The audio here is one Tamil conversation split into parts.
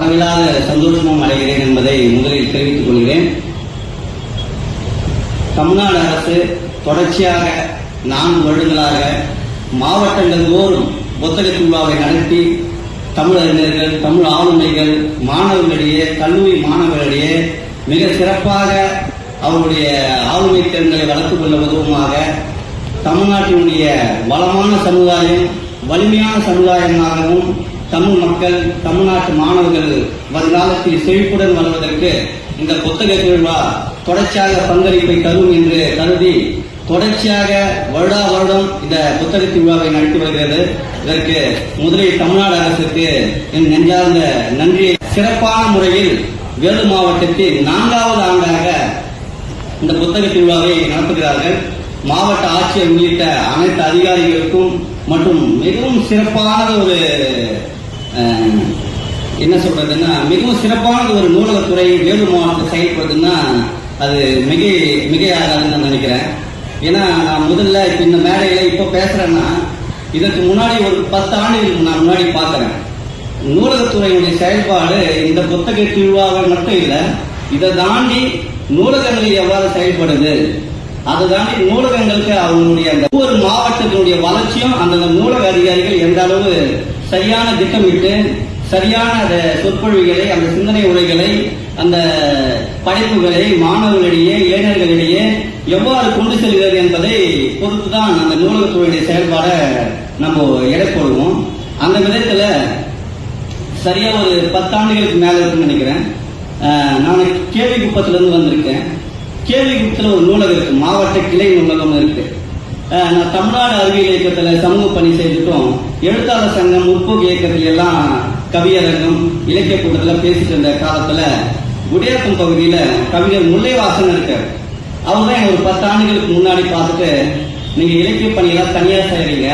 அளவில்லாத சந்தோஷமும் அடைகிறேன் என்பதை முதலில் தெரிவித்துக் கொள்கிறேன். தமிழ்நாடு அரசு தொடர்ச்சியாக 4 வருடங்களாக மாவட்டங்கள் தோறும் புத்தக திருவிழாவை நடத்தி தமிழறிஞர்கள், தமிழ் ஆளுமைகள், மாணவர்களிடையே, கல்லூரி மாணவர்களிடையே மிக சிறப்பாக அவருடைய ஆளுமை திறன்களை வளர்த்துக் கொள்ள உதவுமாக தமிழ்நாட்டினுடைய வளமான சமுதாயம், வலிமையான சமுதாயமாகவும் தமிழ் மக்கள், தமிழ்நாட்டு மாணவர்கள் வருங்காலத்தில் செழிப்புடன் வருவதற்கு இந்த புத்தக திருவிழா தொடர்ச்சியாக பங்களிப்பை தரும் என்று கருதி தொடர்ச்சியாக வருடா வருடம் இந்த புத்தக திருவிழாவை நடத்தி வருகிறது. இதற்கு முதலில் தமிழ்நாடு அரசுக்கு என் நெஞ்சார்ந்த நன்றியை. சிறப்பான முறையில் வேலூர் மாவட்டத்தில் 4வது ஆண்டாக இந்த புத்தக திருவிழாவை நடத்துகிறார்கள். மாவட்ட ஆட்சியர் உள்ளிட்ட அனைத்து அதிகாரிகளுக்கும் மற்றும் மிகவும் சிறப்பான ஒரு என்ன சொல்றதுன்னா மிகவும் சிறப்பான ஒரு நூலகத்துறை வேலூர் மாவட்டத்தில் செயல்படுதுன்னா அது மிகையாகாதுன்னு நான் நினைக்கிறேன். ஏன்னா நான் முதல்ல இப்ப இந்த மேடையில இப்ப பேசுறேன்னா இதற்கு முன்னாடி ஒரு 10 ஆண்டுகளுக்கு நான் முன்னாடி பார்க்கிறேன். நூலகத்துறையுடைய செயல்பாடு இந்த புத்தக திருவிழாவை மட்டும் இல்லை, இதை தாண்டி நூலகங்கள் எவ்வாறு செயல்படுது, அதை தாண்டி நூலகங்களுக்கு அவங்களுடைய அந்த ஒவ்வொரு மாவட்டத்தினுடைய வளர்ச்சியும் அந்த நூலக அதிகாரிகள் எந்த அளவு சரியான திட்டமிட்டு சரியான சொற்பொழிவுகளை, அந்த சிந்தனை உரைகளை, அந்த படைப்புகளை மாணவர்களிடையே, இளைஞர்களிடையே எவ்வாறு கொண்டு செல்கிறது என்பதை பொறுத்துதான் அந்த நூலகத்துறையுடைய செயல்பாடை நம்ம எடை போடுவோம். அந்த விதத்துல சரியா ஒரு 10 ஆண்டுகளுக்கு மேல இருக்குன்னு நினைக்கிறேன். நான் கேவிக்குப்பத்திலிருந்து வந்திருக்கேன். கேவிக்குப்பத்தில் ஒரு நூலகம் இருக்கு, மாவட்ட கிளை நூலகம் இருக்கு. நான் தமிழ்நாடு அறிவியல் இயக்கத்தில் சமூக பணி செய்துட்டும், எழுத்தாளர் சங்கம், முற்போக்கு இயக்கத்தில் எல்லாம் கவியரங்கம், இலக்கிய கூட்டத்தில் பேசிட்டு இருந்த காலத்துல குடியாத்தம் பகுதியில கவிஞர் முல்லைவாசன் இருக்கார். அவர் தான் ஒரு 10 ஆண்டுகளுக்கு முன்னாடி பார்த்துட்டு, நீங்க இலக்கிய பணியெல்லாம் தனியா செய்யறீங்க,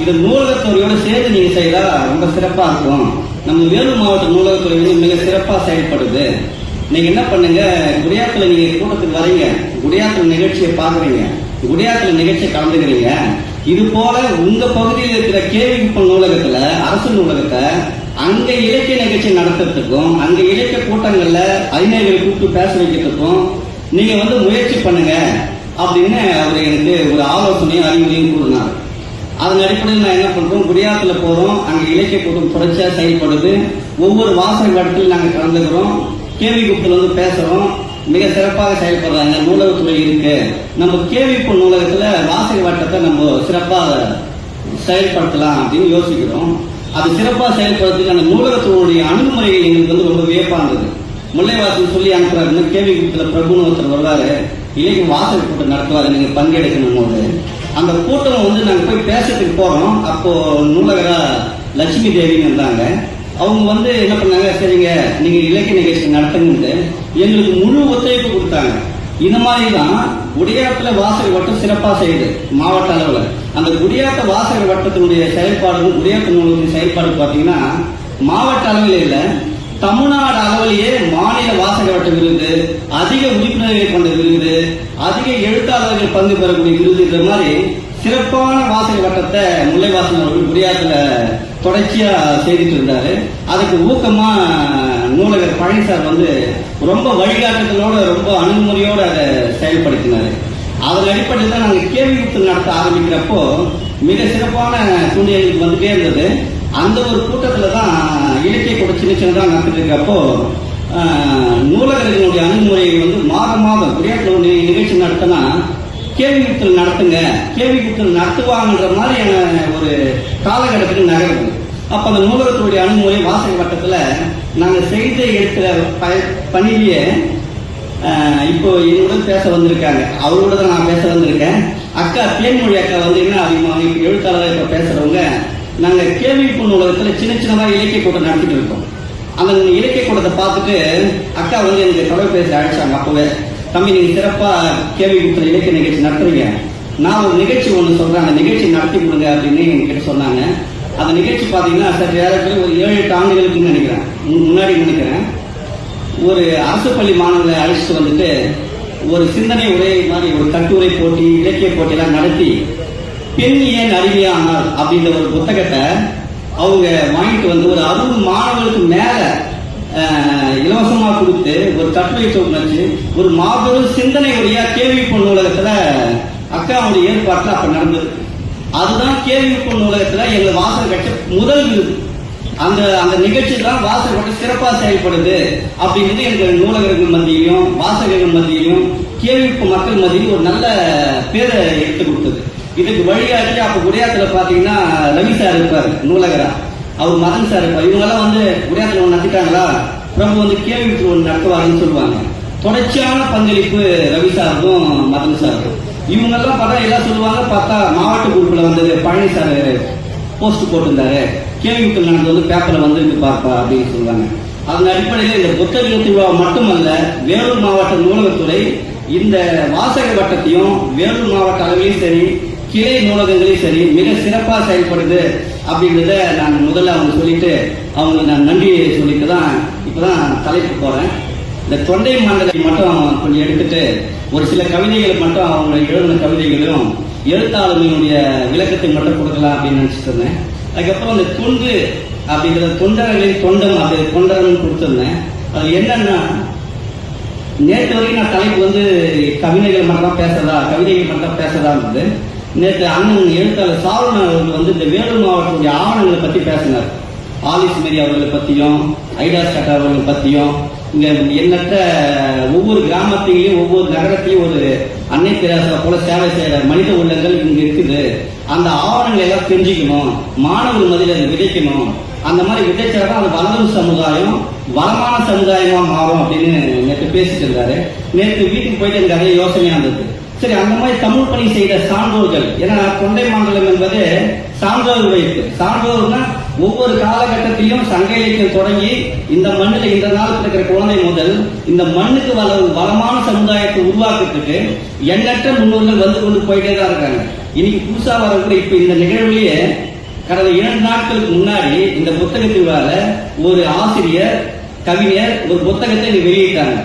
இது நூலகத்துறையோடு சேர்ந்து நீங்க செய்யறா ரொம்ப சிறப்பா இருக்கும், நம்ம வேலூர் மாவட்ட நூலகத்துறை வந்து மிக சிறப்பா செயல்படுது, நீங்க என்ன பண்ணுங்க, குடியாத்துல நீங்க கூட்டத்துக்கு வரீங்க, குடியாத்துல நிகழ்ச்சியை பாக்குறீங்க, குடியாத்துல நிகழ்ச்சியை கலந்துக்கிறீங்க, இது போல உங்க பகுதியில் இருக்கிற கேவிக்குப்பம் நூலகத்துல, அரசு நூலகத்தை அங்க இலக்கிய நிகழ்ச்சி நடத்துறதுக்கும், அங்க இலக்கிய கூட்டங்கள்ல அறிஞர்களை கூப்பிட்டு பேச வைக்கிறதுக்கும் நீங்க வந்து முயற்சி பண்ணுங்க அப்படின்னு அவர் எனக்கு ஒரு ஆலோசனையும் அறிவுரையும் கூறினார். அதன் அடிப்படையில் நான் என்ன பண்றோம், குடியாத்துல போறோம், அங்க இலக்கிய கூட்டம் தொடர்ச்சியா செயல்படுது, ஒவ்வொரு வாசக இடத்துல நாங்க கலந்துக்கிறோம், கேவிக்குப்பத்துல வந்து பேசுறோம், மிக சிறப்பாக செயல்படுறாங்க, நூலகத்துறை இருக்கு, நம்ம கேவிக்குப்பம் நூலகத்துல வாசக வட்டத்தை நம்ம சிறப்பாக செயல்படுத்தலாம் அப்படின்னு யோசிக்கிறோம். அது சிறப்பாக செயல்படுறதுக்கு அந்த நூலகத்துடைய அணுகுமுறைகள் எங்களுக்கு வந்து ரொம்ப வியப்பானது. முல்லைவாசல் சொல்லி அனுப்புறாருன்னு கேவிக்குப்பத்தில் பிரபுன்னு ஒருத்தர் வருவாரு, இலக்கிய வாசக கூட்டம் நடத்துவாரு, நீங்க பங்கெடுக்கணும் போது அந்த கூட்டம் வந்து நாங்க போய் பேசுறதுக்கு போறோம். அப்போ நூலகரா லட்சுமி தேவின்னு இருந்தாங்க. அவங்க வந்து என்ன பண்ணாங்க, சரிங்க நீங்க இலக்கிய நிகழ்ச்சி நடத்துங்க எங்களுக்கு முழு ஒத்துழைப்பு கொடுத்தாங்க. இந்த மாதிரி தான் குடியாத்துல வாசக வட்டம் சிறப்பா செய்யுது மாவட்ட அளவுல. அந்த குடியாத்த வாசக வட்டத்தினுடைய செயல்பாடு, குடியாத்த நூலகத்தின் செயல்பாடு பாத்தீங்கன்னா மாவட்ட அளவில் இல்ல, தமிழ்நாடு அளவிலேயே மாநில வாசக வட்ட விருது, அதிக உறுப்பினர்களை கொண்ட விருது, அதிக எழுத்தாளர்கள் பங்கு பெறக்கூடிய விருதுன்ற மாதிரி சிறப்பான வாசக வட்டத்தை முல்லைவாசன் அவர்கள் குடியாத்துல தொடர்ச்சியா செய்துட்டு இருந்தாரு. அதுக்கு ஊக்கமா நூலகர் பழனிசார் வந்து ரொம்ப வழிகாட்டுதலோட, ரொம்ப அணுகுமுறையோட அதை செயல்படுத்தினாரு. அதன் அடிப்படையில் தான் நாங்கள் கேள்விக்குத்து நடத்த ஆரம்பிக்கிறப்போ மிக சிறப்பான சூழ்நிலைகளுக்கு வந்துட்டே இருந்தது. அந்த ஒரு கூட்டத்துல தான் இலக்கிய கூட சின்ன சின்னதாக நடத்திட்டு இருக்கப்போ நூலகர்களுடைய அணுகுமுறை வந்து மாதம் குடியாத்துல நிகழ்ச்சி நடத்தினா கேள்விக்குத்தல் நடத்துங்க, கேள்விக்குத்தல் நடத்துவாங்கன்ற மாதிரியான ஒரு காலகட்டத்துக்கு நகருது. அப்ப அந்த நூலகத்துடைய அணுகுமுறை வாசக வட்டத்துல நாங்க செய்த எடுக்கிற பணியிலேயே இப்போ என்னுடன் பேச வந்திருக்காங்க, அவரோட தான் நான் பேச வந்திருக்கேன். அக்கா தேன்மொழி அக்கா வந்து என்ன அதிகமாக எழுத்தாளர் இப்ப பேசுறவங்க, நாங்க கேள்விக்குள் நூலகத்துல சின்ன சின்னதா இலக்கிய கூட்டம் நடத்திட்டு இருக்கோம். அந்த இலக்கிய கூட்டத்தை பார்த்துட்டு அக்கா வந்து எனக்கு தொலைபேசி அழைச்சாங்க. அப்பவே தம்பி நீங்க சிறப்பா கேள்விக்குள்ள இலக்கிய நிகழ்ச்சி நடத்துறீங்க, நான் ஒரு நிகழ்ச்சி ஒன்று சொல்றேன், அந்த நிகழ்ச்சி நடத்தி கொடுங்க அப்படின்னு என்கிட்ட சொன்னாங்க. அந்த நிகழ்ச்சி பாத்தீங்கன்னா சற்று ஏறக்குறைய ஒரு 7-8 ஆண்டுகளுக்கு நினைக்கிறேன், முன்னாடி நினைக்கிறேன், ஒரு அரசு பள்ளி மாணவர்களை அழைச்சிட்டு வந்துட்டு ஒரு சிந்தனை உரை மாதிரி ஒரு கட்டுரை போட்டி, இலக்கிய போட்டியெல்லாம் நடத்தி பெண் ஏன் அறிவியானார் அப்படின்ற ஒரு புத்தகத்தை அவங்க வாங்கிட்டு வந்து ஒரு 60 மாணவர்களுக்கு மேல இலவசமா கொடுத்து ஒரு கட்டுரை தொகுச்சு ஒரு மாபெரும் சிந்தனையுடைய கேள்விப்பு நூலகத்துல அக்காவுடைய ஏற்பாட்டில் அப்ப நடந்தது. அதுதான் கேள்விப்பு நூலகத்துல எங்க வாசல் கட்சி முதல் விருது. அந்த அந்த நிகழ்ச்சி தான் வாசல் கட்சி சிறப்பா செயல்படுது அப்படிங்கிறது எங்கள் நூலகர்கள் மத்தியிலும் வாசகர்கள் மத்தியிலும் கேள்விப்பு மக்கள் மத்தியிலும் ஒரு நல்ல பேரை எடுத்து கொடுத்தது. இதுக்கு வழியாட்டி அப்ப குடியாத்துல பாத்தீங்கன்னா ரவி சார் இருப்பார் நூலகரா, அவர் மதன் சார் இருப்பார். இவங்கெல்லாம் வந்து குடியாத்துல ஒன்று நடத்திட்டாங்களா பிரபு வந்து கேள்விக்கு ஒன்று நடத்துவாங்கன்னு சொல்லுவாங்க. தொடர்ச்சியான பங்களிப்பு ரவி சாருக்கும் மதன் சாருக்கும். இவங்கெல்லாம் பார்த்தா எல்லாம் சொல்லுவாங்க, பார்த்தா மாவட்ட குரூப்ல வந்தது பழனி சார் போஸ்ட் போட்டிருந்தாரு, கேள்விக்கு நடந்து வந்து பேப்பர்ல வந்து பார்ப்பா அப்படின்னு சொல்லுவாங்க. அதன் அடிப்படையில் இந்த புத்தக திருவிழா மட்டுமல்ல, வேலூர் மாவட்ட நூலகத்துறை இந்த வாசக வட்டத்தையும் வேலூர் மாவட்ட அளவிலையும் சரி கிளை நூலகங்களையும் சரி மிக சிறப்பாக செயல்படுது அப்படின்றத நான் முதல்ல அவங்க சொல்லிட்டு அவங்களுக்கு நான் நன்றியை சொல்லிட்டு தான் இப்பதான் தலைப்பு போறேன். இந்த தொண்டை மண்டலத்தை மட்டும் கொஞ்சம் எடுத்துட்டு ஒரு சில கவிதைகளை மட்டும் அவங்க எழுதின கவிதைகளையும் எழுத்தாளர்களுடைய விளக்கத்தை மட்டும் கொடுக்கலாம் அப்படின்னு நினைச்சிட்டு இருந்தேன். அதுக்கப்புறம் அந்த தொண்டு அப்படிங்கிற தொண்டர்களின் தொண்டம் அப்படி தொண்டர்கள் கொடுத்துருந்தேன். அது என்னன்னா, நேற்று வரைக்கும் நான் தலைப்பு வந்து கவிதைகள் மட்டும் பேசுறதா கவிதைகள் மட்டும் பேசுறதா இருந்தது. நேற்று அண்ணன் எழுத்தாளர் சாவணன் அவர்கள் வந்து இந்த வேலூர் மாவட்டத்துடைய ஆவணங்களை பத்தி பேசினார். ஆலிஸ் மேரி அவர்களை பத்தியும் ஐடாஸ் கட்டா அவர்களை பத்தியும் இங்க எண்ணற்ற ஒவ்வொரு கிராமத்திலையும் ஒவ்வொரு நகரத்திலையும் ஒரு அன்னை தெரசா போல சேவை செய்யற மனித உள்ளங்கள் இங்க இருக்குது. அந்த ஆவணங்களை எல்லாம் தெரிஞ்சுக்கணும், மாணவர்கள் மத்தியில் அதை விதைக்கணும். அந்த மாதிரி விதைச்சாதான் அது வளரும் சமுதாயம் வளமான சமுதாயமா மாறும் அப்படின்னு நேற்று பேசிட்டு இருந்தாரு. நேற்று வீட்டுக்கு போயிட்டு எனக்கு அதே யோசனையா இருந்தது. சரி, அந்த மாதிரி தமிழ் பணி செய்த சான்றோர்கள், ஏன்னா தொண்டை மண்டலம் என்பது சான்றோர் வைப்பு. சான்றோர்னா ஒவ்வொரு காலகட்டத்திலும் சங்க இலக்கியம் தொடங்கி இந்த மண்ணில் இந்த நாள் இருக்கிற குழந்தை முதல் இந்த மண்ணுக்கு வளமான சமுதாயத்தை உருவாக்குறதுக்கு எண்ணற்ற முன்னோர்கள் வந்து கொண்டு போயிட்டே தான் இருக்காங்க. இன்னைக்கு புதுசா வரக்கூடிய இப்ப இந்த நிகழ்வுலயே கடந்த 2 நாட்களுக்கு முன்னாடி இந்த புத்தகத்தினால ஒரு ஆசிரியர் கவிஞர் ஒரு புத்தகத்தை வெளியிட்டாங்க.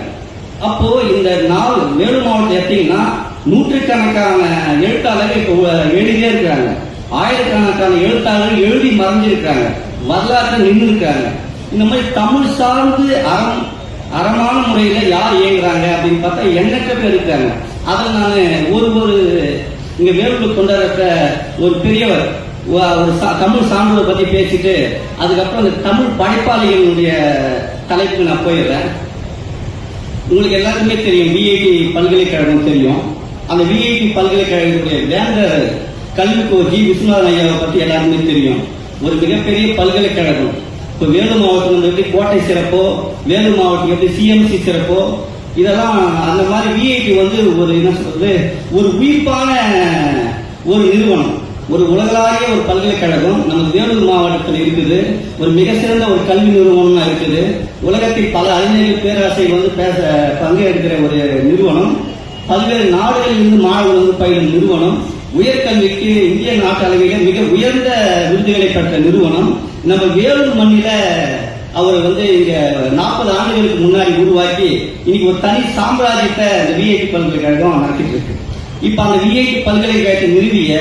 அப்போ இந்த நாள் வேலூர் மாவட்டம் எடுத்தீங்கன்னா நூற்றுக்கணக்கான எழுத்தாளர்கள் இப்ப எழுதியே இருக்கிறாங்க. ஆயிரக்கணக்கான எழுத்தாளர்கள் எழுதி மறைஞ்சிருக்காங்க, வரலாற்றை நின்று இருக்காங்க. இந்த மாதிரி தமிழ் சார்ந்து அறமான முறையில யார் இயங்குறாங்க அப்படின்னு பார்த்தா எண்ணற்ற பேர் இருக்காங்க. அதில் நான் ஒரு இங்க வேலூர் கொண்டாடுற ஒரு பெரியவர் ஒரு தமிழ் சான்றோரை பத்தி பேசிட்டு அதுக்கப்புறம் இந்த தமிழ் படைப்பாளிகளுடைய தலைப்புக்கு நான் போயிடுறேன். உங்களுக்கு எல்லாருக்குமே தெரியும், விஐடி பல்கலைக்கழகம் தெரியும். அந்த விஐடி பல்கலைக்கழகத்துடைய வேந்தர் கல்விக்கோர் ஜி விஸ்வநாதன் ஐயாவை பத்தி எல்லாருமே தெரியும். ஒரு மிகப்பெரிய பல்கலைக்கழகம். இப்போ வேலூர் மாவட்டம் எப்படி கோட்டை சிறப்போ, வேலூர் மாவட்டம் எப்படி சிஎம்சி சிறப்போ, இதெல்லாம் அந்த மாதிரி விஐடி வந்து ஒரு என்ன சொல்றது, ஒரு உயிர்ப்பான ஒரு நிறுவனம், ஒரு உலகளாவிய ஒரு பல்கலைக்கழகம் நமது வேலூர் மாவட்டத்தில் இருக்குது. ஒரு மிக சிறந்த ஒரு கல்வி நிறுவனமா இருக்குது. உலகத்தில் பல அறிஞர்கள் பேராசை வந்து பங்கேற்கிற ஒரு நிறுவனம். பல்வேறு நாடுகளில் இருந்து மாணவர்கள் வந்து பயிலும் நிறுவனம். உயர்கல்விக்கு இந்திய நாட்டு அளவில் மிக உயர்ந்த விருதுகளை பெற்ற நிறுவனம். நம்ம வேலூர் மண்ணில அவர் வந்து இங்க 40 ஆண்டுகளுக்கு முன்னாடி உருவாக்கி இன்னைக்கு ஒரு தனி சாம்ராஜ்யத்தை இந்த விஐடி பல்கலைக்கழகம் நடத்திட்டு இருக்கு. இப்ப அந்த விஐடி பல்கலைக்கழகத்தை நிறுவிய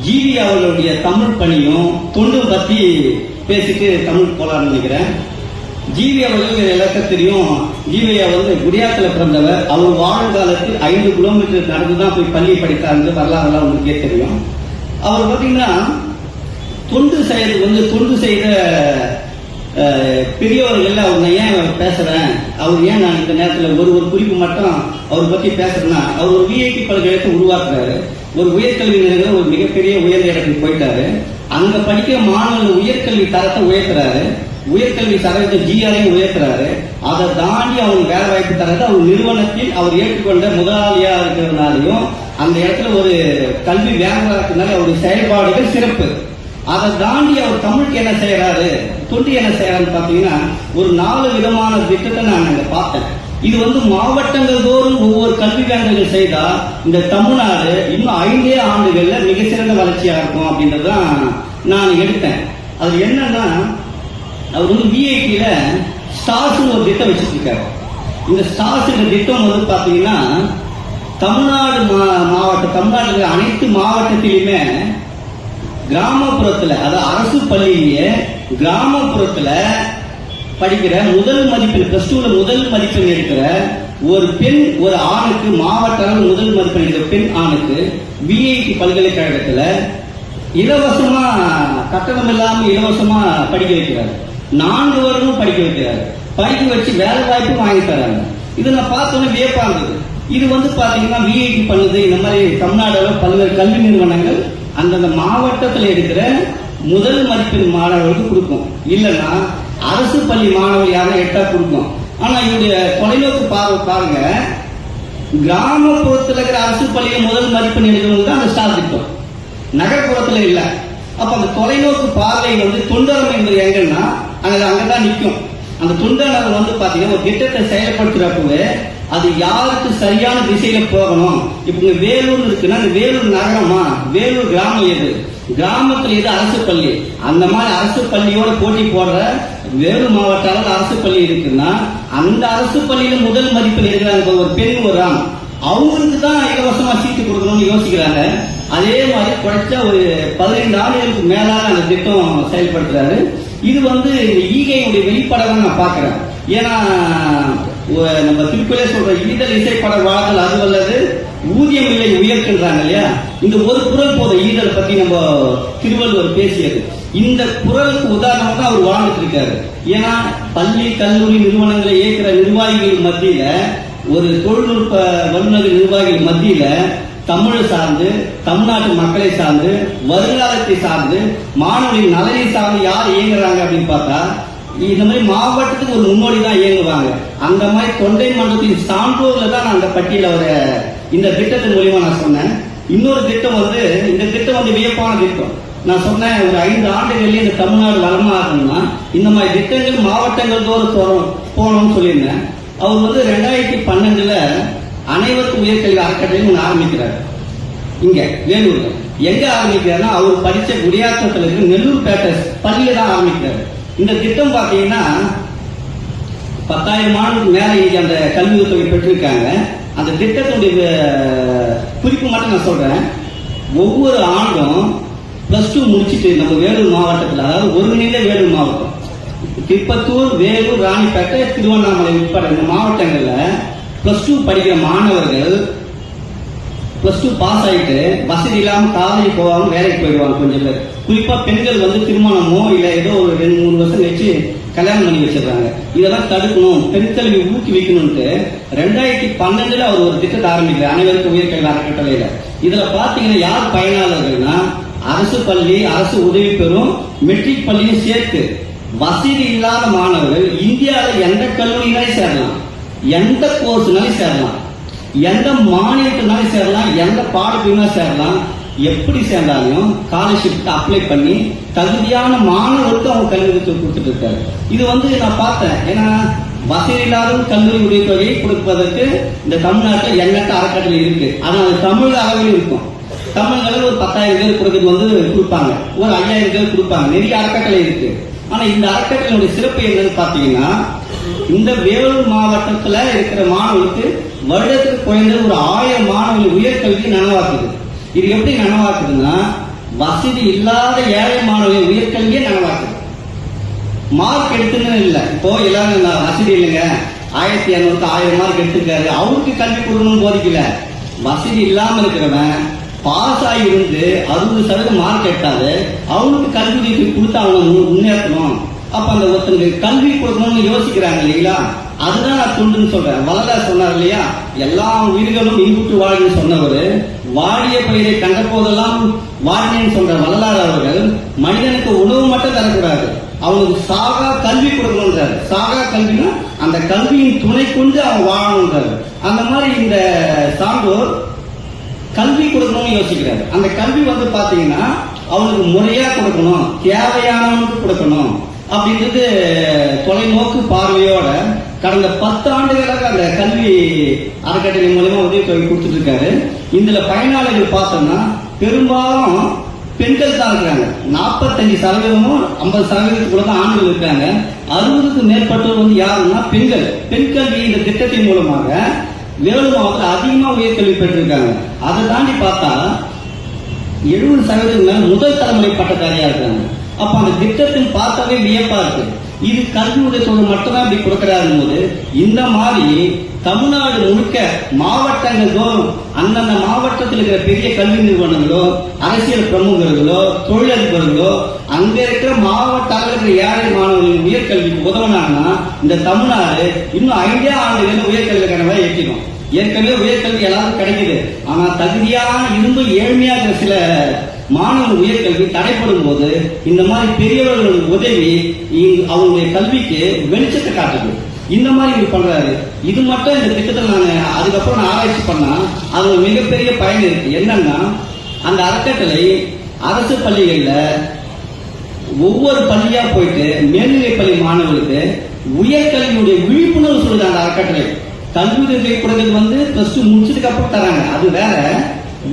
ஜிவி அவர்களுடைய தமிழ் பணியும் தொண்டும் பத்தி பேசிட்டு தமிழ் போலான்னு நினைக்கிறேன். ஜிவி அவர்கள் எல்லாருக்கும் தெரியும். ஜிவியா வந்து குடியாத்துல பிறந்தவர். அவர் வாழும் காலத்தில் 5 கிலோமீட்டர் நடந்துதான் போய் பள்ளி படித்தாங்க. வரலாறுலாம் உங்களுக்கே தெரியும். அவர் பாத்தீங்கன்னா தொண்டு செய்த பெரியவர்கள் அவர் நான் ஏன் பேசுறேன், அவர் ஏன் நான் இந்த நேரத்தில் ஒரு குறிப்பு மட்டும் அவர் பத்தி பேசுறேன்னா, அவர் ஒரு விஐடி பல்கலைக்கழகத்தை உருவாக்குறாரு. ஒரு உயர்கல்வி நிலையத்தில் ஒரு மிகப்பெரிய உயர்ந்த இடத்துக்கு போயிட்டாரு. அங்க படிக்கிற மாணவர்கள் உயர்கல்வி தரத்தை உயர்த்துறாரு. உயர்கல்வி தரத்தை ஜிஆரையும் உயர்த்துறாரு. அதை தாண்டி அவங்க வேலை வாய்ப்பு தரது அவர் நிறுவனத்தில் அவர் ஏற்றுக்கொண்ட முதலாளியா இருக்கிறதுனாலையும் அந்த இடத்துல ஒரு கல்வி வேலைவாய்ப்புனால அவருடைய செயல்பாடுகள் சிறப்பு. அதை தாண்டி அவர் தமிழுக்கு என்ன செய்யறாரு, தொண்டு என்ன செய்யறாருன்னு பாத்தீங்கன்னா ஒரு 4 விதமான திட்டத்தை நான் அங்க பார்த்தேன். இது வந்து மாவட்டங்கள் தோறும் ஒவ்வொரு கல்வி வேந்தர்கள் செய்தா இந்த தமிழ்நாடு இன்னும் 5 ஆண்டுகள்ல மிக சிறந்த வளர்ச்சியா இருக்கும் அப்படின்றதான் நான் எடுத்தேன். அது என்னன்னா, அவர் வந்து விஐடியில ஸ்டார்ஸ் ஒரு திட்டம் வச்சுட்டு இருக்காரு. இந்த ஸ்டார்ஸ் திட்டம் வந்து பாத்தீங்கன்னா தமிழ்நாட்டில் அனைத்து மாவட்டத்திலுமே கிராமப்புறத்துல, அதாவது அரசு பள்ளியிலேயே கிராமப்புறத்துல படிக்கிற முதல் மதிப்பெண் பிளஸ் டூல முதல் மதிப்பெண் எடுக்கிற ஒரு பெண் ஒரு ஆணுக்கு மாவட்ட அளவில் முதல் மதிப்பெண் எடுக்கிற பெண் ஆணுக்கு பிஐடி பல்கலைக்கழகத்துல இலவசமா கட்டணம் இல்லாம இலவசமா படிக்க வைக்கிறாரு. 4 வருடமும் படிக்க வைக்கிறாரு. படிக்க வச்சு வேலை வாய்ப்பும் வாங்கி தராங்க. இது நான் பார்த்தோன்னே வியப்பா இருந்தது. இது பாத்தீங்கன்னா பிஐடி பண்ணுது. இந்த மாதிரி தமிழ்நாடு பல்வேறு கல்வி நிறுவனங்கள் அந்தந்த மாவட்டத்தில் இருக்கிற முதல் மதிப்பெண் மாணவர்களுக்கு கொடுக்கும். இல்லைன்னா அரசு பள்ளி மாணவர் யாரும் எட்டா கொடுக்கும். ஆனா இவருடைய தொலைநோக்கு பார்வை பாருங்க, கிராமப்புறத்தில் இருக்கிற அரசு பள்ளியில முதல் மதிப்பெண் எடுக்கிறவங்க தான் அந்த ஸ்டார் திட்டம், நகர்ப்புறத்துல இல்ல. அப்ப அந்த தொலைநோக்கு பார்வை தொண்டரம் என்பது எங்கன்னா அங்கதான் நிற்கும். அந்த தொண்டனர் பாத்தீங்கன்னா ஒரு திட்டத்தை செயல்படுத்துறப்பவே அது யாருக்கு சரியான திசையில போகணும். இப்ப வேலூர் இருக்குன்னா அந்த வேலூர் நகரமா வேலூர் கிராமம் எது, கிராமத்துல எது அரசு பள்ளி, அந்த மாதிரி அரசு பள்ளியோட போட்டி போடுற வேலூர் மாவட்ட அளவில் அரசு பள்ளி இருக்குன்னா அந்த அரசு பள்ளியில முதல் மதிப்பெண் எடுக்கிறாங்க ஒரு பெண் ஒரு ஆண், அவங்களுக்கு தான் இலவசமா சீட்டு கொடுக்கணும்னு யோசிக்கிறாங்க. அதே மாதிரி குறைச்ச ஒரு 15 ஆண்டுகளுக்கு மேலாக அந்த திட்டம் செயல்படுத்துறாரு. இது ஈகையுடைய வெளிப்பாடாக நான் பாக்குறேன். ஏன்னா நம்ம திருக்குறளே சொல்ற ஈதல் இசைப்பட வாழ்தல் அது அல்லது ஊதியம் இல்லை உயர்த்துன்றாங்க இல்லையா. இந்த ஒரு குறள் போதும் ஈதல் பத்தி நம்ம திருவள்ளுவர் பேசியது. இந்த குறளுக்கு உதாரணமா தான் அவர் வாழ்ந்துட்டு இருக்காரு. ஏன்னா பள்ளி கல்லூரி நிறுவனங்களை இயக்குற நிர்வாகிகள் மத்தியில ஒரு தொழில்நுட்ப வல்லுநர்கள் நிர்வாகிகள் மத்தியில தமிழை சார்ந்து தமிழ்நாட்டு மக்களை சார்ந்து வருங்காலத்தை சார்ந்து மாணவர்களின் நலனை சார்ந்து யார் இயங்குறாங்க அப்படின்னு பார்த்தா இந்த மாதிரி மாவட்டத்துக்கு ஒரு முன்னோடி தான் இயங்குவாங்க. அந்த மாதிரி தொண்டை மண்டலத்தின் சான்றோர்ல தான் நான் அந்த பட்டியல இந்த திட்டத்தின் மூலியமா நான் சொன்னேன். இன்னொரு திட்டம் இந்த திட்டம் வியப்பான திட்டம். நான் சொன்னேன் ஒரு 5 ஆண்டுகளில் இந்த தமிழ்நாடு வளமா இருக்கணும்னா இந்த மாதிரி திட்டங்கள் மாவட்டங்கள் தோறும் போகணும்னு சொல்லியிருந்தேன். அவர் 2012 அனைவருக்கும் உயர்கல்வி அறக்கட்டளை ஒன்று ஆரம்பிக்கிறார். இங்க வேலூர்ல எங்க ஆரம்பிக்கிறாருன்னா அவர் படிச்ச குடியாத்தத்தில் இருக்கிற நெல்லூர் பேட்டர்ஸ் பள்ளியில தான் ஆரம்பிக்கிறார். இந்த திட்டம் பாத்தீங்கன்னா 10,000 ஆண்டுக்கு மேல இன்னைக்கு அந்த கல்வி உதவி பெற்றிருக்காங்க. அந்த திட்டத்துடைய குறிப்பு மட்டும் நான் சொல்றேன். ஒவ்வொரு ஆண்டும் +2 முடிச்சுட்டு நம்ம வேலூர் மாவட்டத்தில், அதாவது ஒருங்கிணைந்த வேலூர் மாவட்டம், திருப்பத்தூர், வேலூர், ராணிப்பேட்டை, திருவண்ணாமலை உட்பட இந்த மாவட்டங்கள்ல +2 படிக்கிற மாணவர்கள் +2 பாஸ் ஆயிட்டு வசதி இல்லாம காலேஜ் போவாங்க, வேலைக்கு போயிடுவாங்க. கொஞ்சம் பேர் குறிப்பா பெண்கள் திருமணமோ இல்ல ஏதோ ஒரு 2-3 வருஷம் கழிச்சு கல்யாணம் பண்ணி வச்சிருக்காங்க. இதெல்லாம் தடுக்கணும், பெண் கல்வி ஊக்குவிக்கணும்ட்டு 2012 அவர் ஒரு திட்டத்தை ஆரம்பிக்கிறார், அனைவருக்கும் உயர்கல்வி அறக்கட்டளையில. இதுல பாத்தீங்கன்னா யார் பயனாளர்கள்னா அரசு பள்ளி, அரசு உதவி பெறும், மெட்ரிக் பள்ளியும் சேர்த்து வசதி இல்லாத மாணவர்கள் இந்தியாவில் எந்த கல்லூரினாலும் சேரலாம், எந்த கோர்ஸ்னாலும் சேரலாம், எந்த மாநிலத்தினாலும் சேரலாம், எந்த பாடப்பிரிவுனா சேரலாம். எப்படி சேர்ந்தாலும் ஸ்காலர்ஷிப் அப்ளை பண்ணி தகுதியான மாணவர்களுக்கு அவங்க கல்வி கொடுத்துட்டு இருக்காரு. இது நான் பார்த்தேன். ஏன்னா வசதி இல்லாத கல்லூரி உதவித்தொகையை கொடுப்பதற்கு இந்த தமிழ்நாட்டில் எண்ணற்ற அறக்கட்டளை இருக்கு. ஆனால் அது தமிழ் அளவில் இருக்கும். தமிழ்நாட்டில் ஒரு 10,000 பேர் கொடுக்கறது கொடுப்பாங்க, ஒரு 5,000 பேர் கொடுப்பாங்க. நிறைய அறக்கட்டளை இருக்கு. ஆனா இந்த அறக்கட்டளையுடைய சிறப்பு என்னன்னு பாத்தீங்கன்னா இந்த வேலூர் மாவட்டத்துல இருக்கிற மாணவர்களுக்கு வருடத்துக்கு குறைந்தது ஒரு 1000 மாணவர்கள் உயர்கல்வி நனவாக்குது. இது எப்படி நனவாக்குதுன்னா வசதி இல்லாத ஏழை மாணவர்கள் உயர்கல்வியே நனவாக்குது. மார்க் எடுத்துன்னு இல்லை, இப்போ எல்லாரும் வசதி இல்லைங்க 1200 1000 மார்க் எடுத்துருக்காரு அவருக்கு கல்வி கொடுக்கணும்னு போதிக்கல. வசதி இல்லாம இருக்கிறவன் பாஸ் ஆகிருந்து 60% மார்க் எடுத்தாரு அவனுக்கு கல்வி கொடுத்து அவனை முன்னேற்றணும். அப்ப அந்த ஒருத்தனுக்கு கல்வி கொடுக்கணும்னு யோசிக்கிறாங்க இல்லைங்களா, அதுதான் நான் தொண்டுன்னு சொல்றேன். வள்ளலார் சொன்னார் இல்லையா, எல்லா உயிர்களும் இன்புற்று வாழ்ன்னு சொன்னவர், வாடிய பயிரை கண்ட போதெல்லாம் வாடினேன்னு சொல்ற வள்ளலார் அவர்கள் மனிதனுக்கு உணவு மட்டும் தரக்கூடாது, அவனுக்கு சாகா கல்வி கொடுக்கணுன்றாரு. சாகா கல்வினா அந்த கல்வியின் துணை கொண்டு அவன் வாழணுன்றாரு. அந்த மாதிரி இந்த சான்றோர் கல்வி கொடுக்கணும்னு யோசிக்கிறாரு. அந்த கல்வி பாத்தீங்கன்னா அவனுக்கு முறையா கொடுக்கணும், தேவையானவனுக்கு கொடுக்கணும் அப்படின்றது தொலைநோக்கு பார்வையோட கடந்த 10 ஆண்டுகளாக அந்த கல்வி அறக்கட்டளை மூலமா உதவித்தொகை கொடுத்துட்டு இருக்காரு. இதுல பயனாளிகள் பார்த்தோம்னா பெரும்பாலும் பெண்கள் தான் இருக்கிறாங்க. 45% 50% தான் ஆண்கள் இருக்காங்க. 60க்கு மேற்பட்டோர் யாருன்னா பெண்கள். பெண் கல்வி இந்த திட்டத்தின் மூலமாக வேலூர் மாவட்டத்தில் அதிகமா உயர்கல்வி பெற்றிருக்காங்க. அதை தாண்டி பார்த்தா 70% முதல் தலைமுறை பட்டதாரியா இருக்காங்க. அப்ப அந்த திட்டத்தின் பார்த்தாவே வியப்பா இருக்கு. இது கல்வியுடைய தொழில் மட்டும்தான் இப்படி கொடுக்கிறாரு போது இந்த மாதிரி தமிழ்நாடு முழுக்க மாவட்டங்கள் தோறும் அந்தந்த மாவட்டத்தில் இருக்கிற பெரிய கல்வி நிறுவனங்களோ அரசியல் பிரமுகர்களோ தொழிலதிபர்களோ அங்க இருக்கிற மாவட்ட அளவில் ஏழை மாணவர்களின் உயர்கல்விக்கு உதவினாங்கன்னா இந்த தமிழ்நாடு இன்னும் 5 ஆண்டுகள் உயர்கல்விக்கான ஏற்றிடும். ஏற்கனவே உயர்கல்வி எல்லாரும் கிடைக்குது. ஆனா தகுதியான இரும்பு ஏழ்மையாக சில மாணவர் உயர்கல்வி தடைப்படும் போது இந்த மாதிரி பெரியவர்கள் உதவி அவங்களுடைய கல்விக்கு வெளிச்சத்தை காட்டுது. இந்த மாதிரி இவர் பண்றாரு. இது மட்டும் இந்த திட்டத்தில் நான் அதுக்கப்புறம் நான் ஆராய்ச்சி பண்ணா அது ஒரு மிகப்பெரிய பயன் இருக்கு. என்னன்னா அந்த அறக்கட்டளை அரசு பள்ளிகள்ல ஒவ்வொரு பள்ளியா போயிட்டு மேல்நிலை பள்ளி மாணவர்களுக்கு உயர்கல்வியுடைய விழிப்புணர்வு சொல்லுது. அந்த அறக்கட்டளை கல்வி உதவி கொடுக்கிறது பிளஸ் 2 முடிச்சதுக்கு அப்புறம் தராங்க. அது வேற.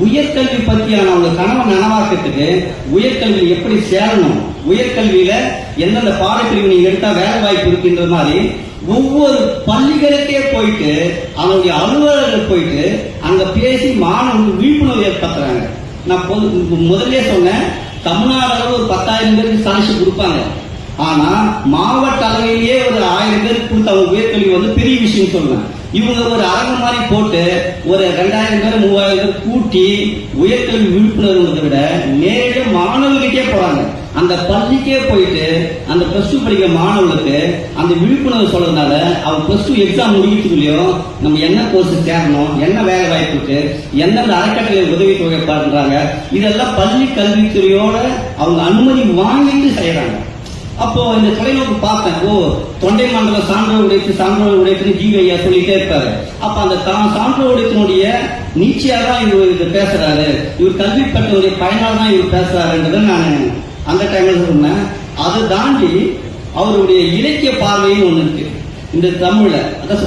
உயர்கல்வி பத்தியான அவங்க கனவை நனவாக்கிறதுக்கு உயர்கல்வி எப்படி சேரணும், உயர்கல்வியில எந்தெந்த பாடப்பிரிவு நீங்க எடுத்தா வேலை வாய்ப்பு இருக்குன்ற மாதிரி ஒவ்வொரு பள்ளிகளுக்கே போயிட்டு அவங்களுடைய அலுவலர்கள் போயிட்டு அங்க பேசி மாணவர்கள் விழிப்புணர்வு ஏற்படுத்துறாங்க. நான் முதல்ல சொன்னேன், தமிழ்நாடு அளவு ஒரு 10,000 பேருக்கு ஸ்காலர்ஷிப் கொடுப்பாங்க. ஆனா மாவட்ட அளவிலேயே ஒரு 1000 பேருக்கு கொடுத்த அவங்க உயர்கல்வி பெரிய விஷயம் சொல்லுவேன். இவங்க ஒரு அரங்கு மாதிரி போட்டு ஒரு 2000 பேர் 3000 பேர் கூட்டி உயர்கல்வி விழிப்புணர்வு விட நேரடியாக மாணவர்களுக்கே போறாங்க. அந்த பள்ளிக்கே போயிட்டு அந்த பிளஸ் 2 படிக்கிற மாணவர்களுக்கு அந்த விழிப்புணர்வு சொல்றதுனால அவங்க பிளஸ் 2 எக்ஸாம் முடிக்கிறதுலையும் நம்ம என்ன கோர்ஸ் சேரணும், என்ன வேலை வாய்ப்பு இருக்கு, எந்தெந்த அறக்கட்டளை உதவி தொகை பண்றாங்க, இதெல்லாம் பள்ளி கல்வித்துறையோட அவங்க அனுமதி வாங்கிட்டு செய்யறாங்க. அப்போ இந்த தொலைநோக்கு பார்த்தேன். தொண்டை மண்டல சான்றோர் உடையத்தின் ஜீவையா சொல்லிட்டே இருப்பாரு. அப்ப அந்த சான்றோர் உடையத்தினுடைய நீச்சியா தான் இவர் இது பேசுறாரு, இவர் கல்வி பெற்றவருடைய பயனால தான் இவர் பேசுறாருன்றதை நான் அந்த டைம்ல சொன்னேன். அதை தாண்டி அவருடைய இலக்கிய பார்வையும் ஒண்ணு இருக்கு இந்த தமிழ்ல.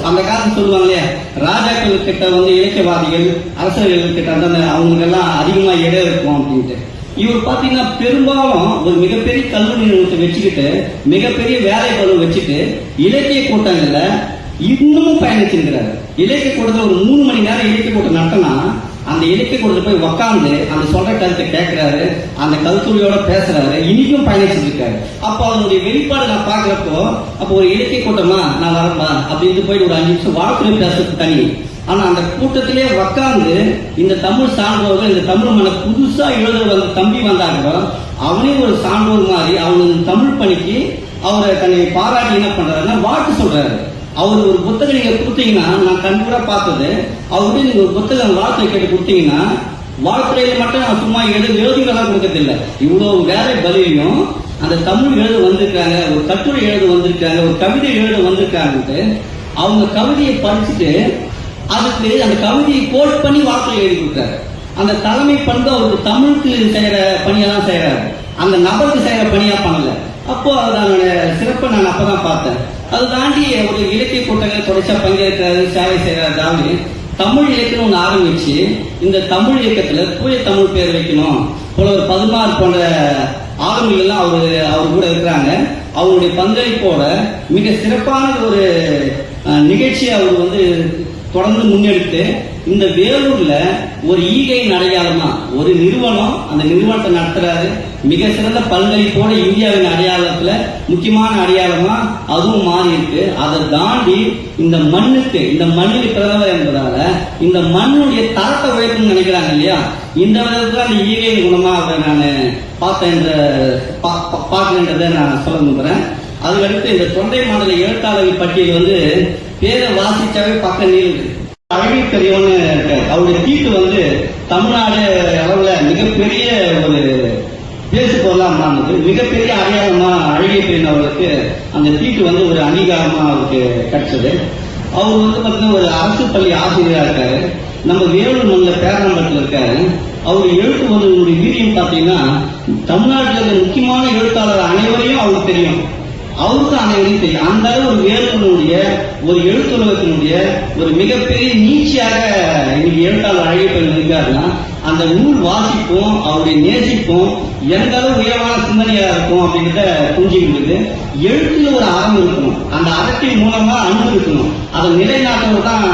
அந்த காலத்துல சொல்லுவாங்க இல்லையா, ராஜாக்கள் கிட்ட இலக்கியவாதிகள் அரசர்கள் கிட்ட அவங்களுக்கு எல்லாம் அதிகமா இடம் இருக்கும் அப்படின்ட்டு. இவர் பாத்தீங்கன்னா பெரும்பாலும் ஒரு மிகப்பெரிய கல்வி நிறுவனத்தை வச்சுக்கிட்டு மிகப்பெரிய வேலை பலு வச்சுட்டு இலக்கிய கூட்டங்கள்ல இன்னமும் பயணிச்சிருக்கிறாரு. இலக்கிய கூட்டத்தில் ஒரு 3 மணி நேரம் இலக்கிய கூட்டம் நடத்தினா அந்த இலக்கிய கூட்டத்தில் போய் உக்காந்து அந்த சொல்ற கருத்தை கேட்கிறாரு, அந்த கருத்துரையோட பேசுறாரு, இன்னைக்கும் பயணிச்சுட்டு இருக்காரு. அப்போ அதனுடைய வெளிப்பாடு நான் பாக்குறப்போ அப்போ ஒரு இலக்கிய கூட்டமா நான் வரப்பா அப்படின்னு போயிட்டு ஒரு 5 நிமிஷம் வாழ்க்கை பேசுறது தனி. ஆனா அந்த கூட்டத்திலே உக்காந்து இந்த தமிழ் சான்றோர்கள் இந்த தமிழ் மன புதுசா எழுத தம்பி வந்தாங்க, அவனே ஒரு சான்றோர் மாதிரி அவனுக்கு தமிழ் பணிக்கு அவரை தன்னை பாராட்டி என்ன பண்றாருன்னா வாழ்த்து சொல்றாரு. அவர் ஒரு புத்தகம் நீங்க கொடுத்தீங்கன்னா, நான் கண்கூட பார்த்தது, அவர்கிட்ட நீங்க ஒரு புத்தகம் வாழ்த்து கேட்டு கொடுத்தீங்கன்னா வாழ்த்துறையில மட்டும் நான் சும்மா எழுதிகளாம் கொடுக்கறதில்லை, இவ்வளவு வேலை பலியும் அந்த தமிழ் எழுத வந்திருக்காங்க, ஒரு கட்டுரை எழுத வந்திருக்காங்க, ஒரு கவிதை எழுத வந்திருக்காங்கன்ட்டு அவங்க கவிதையை படிச்சுட்டு அதுக்கு அந்த கவிதையை கோட் பண்ணி வார்த்தையை எழுதி கொடுத்தாரு. அந்த தலைமை பண்பு அவருக்கு தமிழுக்கு செய்யற பணியெல்லாம் செய்யறாரு, அந்த நபருக்கு செய்யற பணியா பண்ணல. அப்போ அதோட சிறப்பை நான் அப்பதான் பார்த்தேன். அது தாண்டி ஒரு இலக்கிய கூட்டங்கள் தொடர்ச்சியா பங்கேற்கிறாரு, சேவை செய்யறாரு. தமிழ் இலக்கியம் ஒன்று ஆரம்பிச்சு இந்த தமிழ் இயக்கத்துல தூய தமிழ் பேர் வைக்கணும் புலவர் பதுமார் போன்ற ஆளுமைகள்லாம் அவர் கூட இருக்கிறாங்க. அவருடைய பங்களிப்போட மிக சிறப்பான ஒரு நிகழ்ச்சியை அவர் தொடர்ந்து முன்னெடுத்து இந்த வேலூர்ல ஒரு ஈகையின் அடையாளமா ஒரு நிறுவனம் அந்த நிறுவனத்தை நடத்துறாரு. மிக சிறந்த பங்களிப்போட இந்தியாவின் அடையாளத்துல முக்கியமான அடையாளமா அதுவும் மாறி இருக்கு. அதை தாண்டி இந்த மண்ணுக்கு இந்த மண்ணில் பிறந்தவர் என்பதால இந்த மண்ணுடைய தரத்தை உயர்த்தணும்னு நினைக்கிறாங்க இல்லையா, இந்த விதத்துல அந்த ஈகை குணமா அவரை நான் பார்க்கின்றதை நான் சொல்ல விரும்புறேன். அதுக்கடுத்து இந்த தொண்டை மண்டல எழுத்தாளர்கள் பட்டியல் பேரை வாசிச்சாவே பக்கம் நீளுது. அழகை பெரியவன்னு அவருடைய தீட்டு தமிழ்நாடு அளவுல மிகப்பெரிய ஒரு பேசு பொருளா மாறினது. மிகப்பெரிய அடையாளமா அழகை பெரியன் அவருக்கு அந்த தீட்டு ஒரு அங்கீகாரமா அவருக்கு கிடைச்சது. அவர் பாத்தீங்கன்னா ஒரு அரசு பள்ளி ஆசிரியரா இருக்காரு, நம்ம வேலூர் மண்ணில் பேரம்பலத்தில் இருக்காரு. அவர் எழுத்து வீரியம் பாத்தீங்கன்னா தமிழ்நாட்டில் இருக்கிற முக்கியமான எழுத்தாளர் அனைவரையும் அவருக்கு தெரியும், அவருக்கும் அனைவரையும் தெரியும். அந்த அளவு ஒரு வேலுடைய ஒரு எழுத்துலகத்தினுடைய ஒரு மிகப்பெரிய நீச்சியாக இன்னைக்கு எழுத்தாளர் அழகிய பெண் இருக்காருன்னா அந்த நூல் வாசிப்பும் அவருடைய நேசிப்பும் எந்த அளவு உயர்வான சிந்தனையா இருக்கும் அப்படின்றத புரிஞ்சுக்கிட்டு எழுத்துல ஒரு அறம் இருக்கணும், அந்த அறத்தின் மூலமா அன்பு இருக்கணும், அதை நிலைநாட்டுவது தான்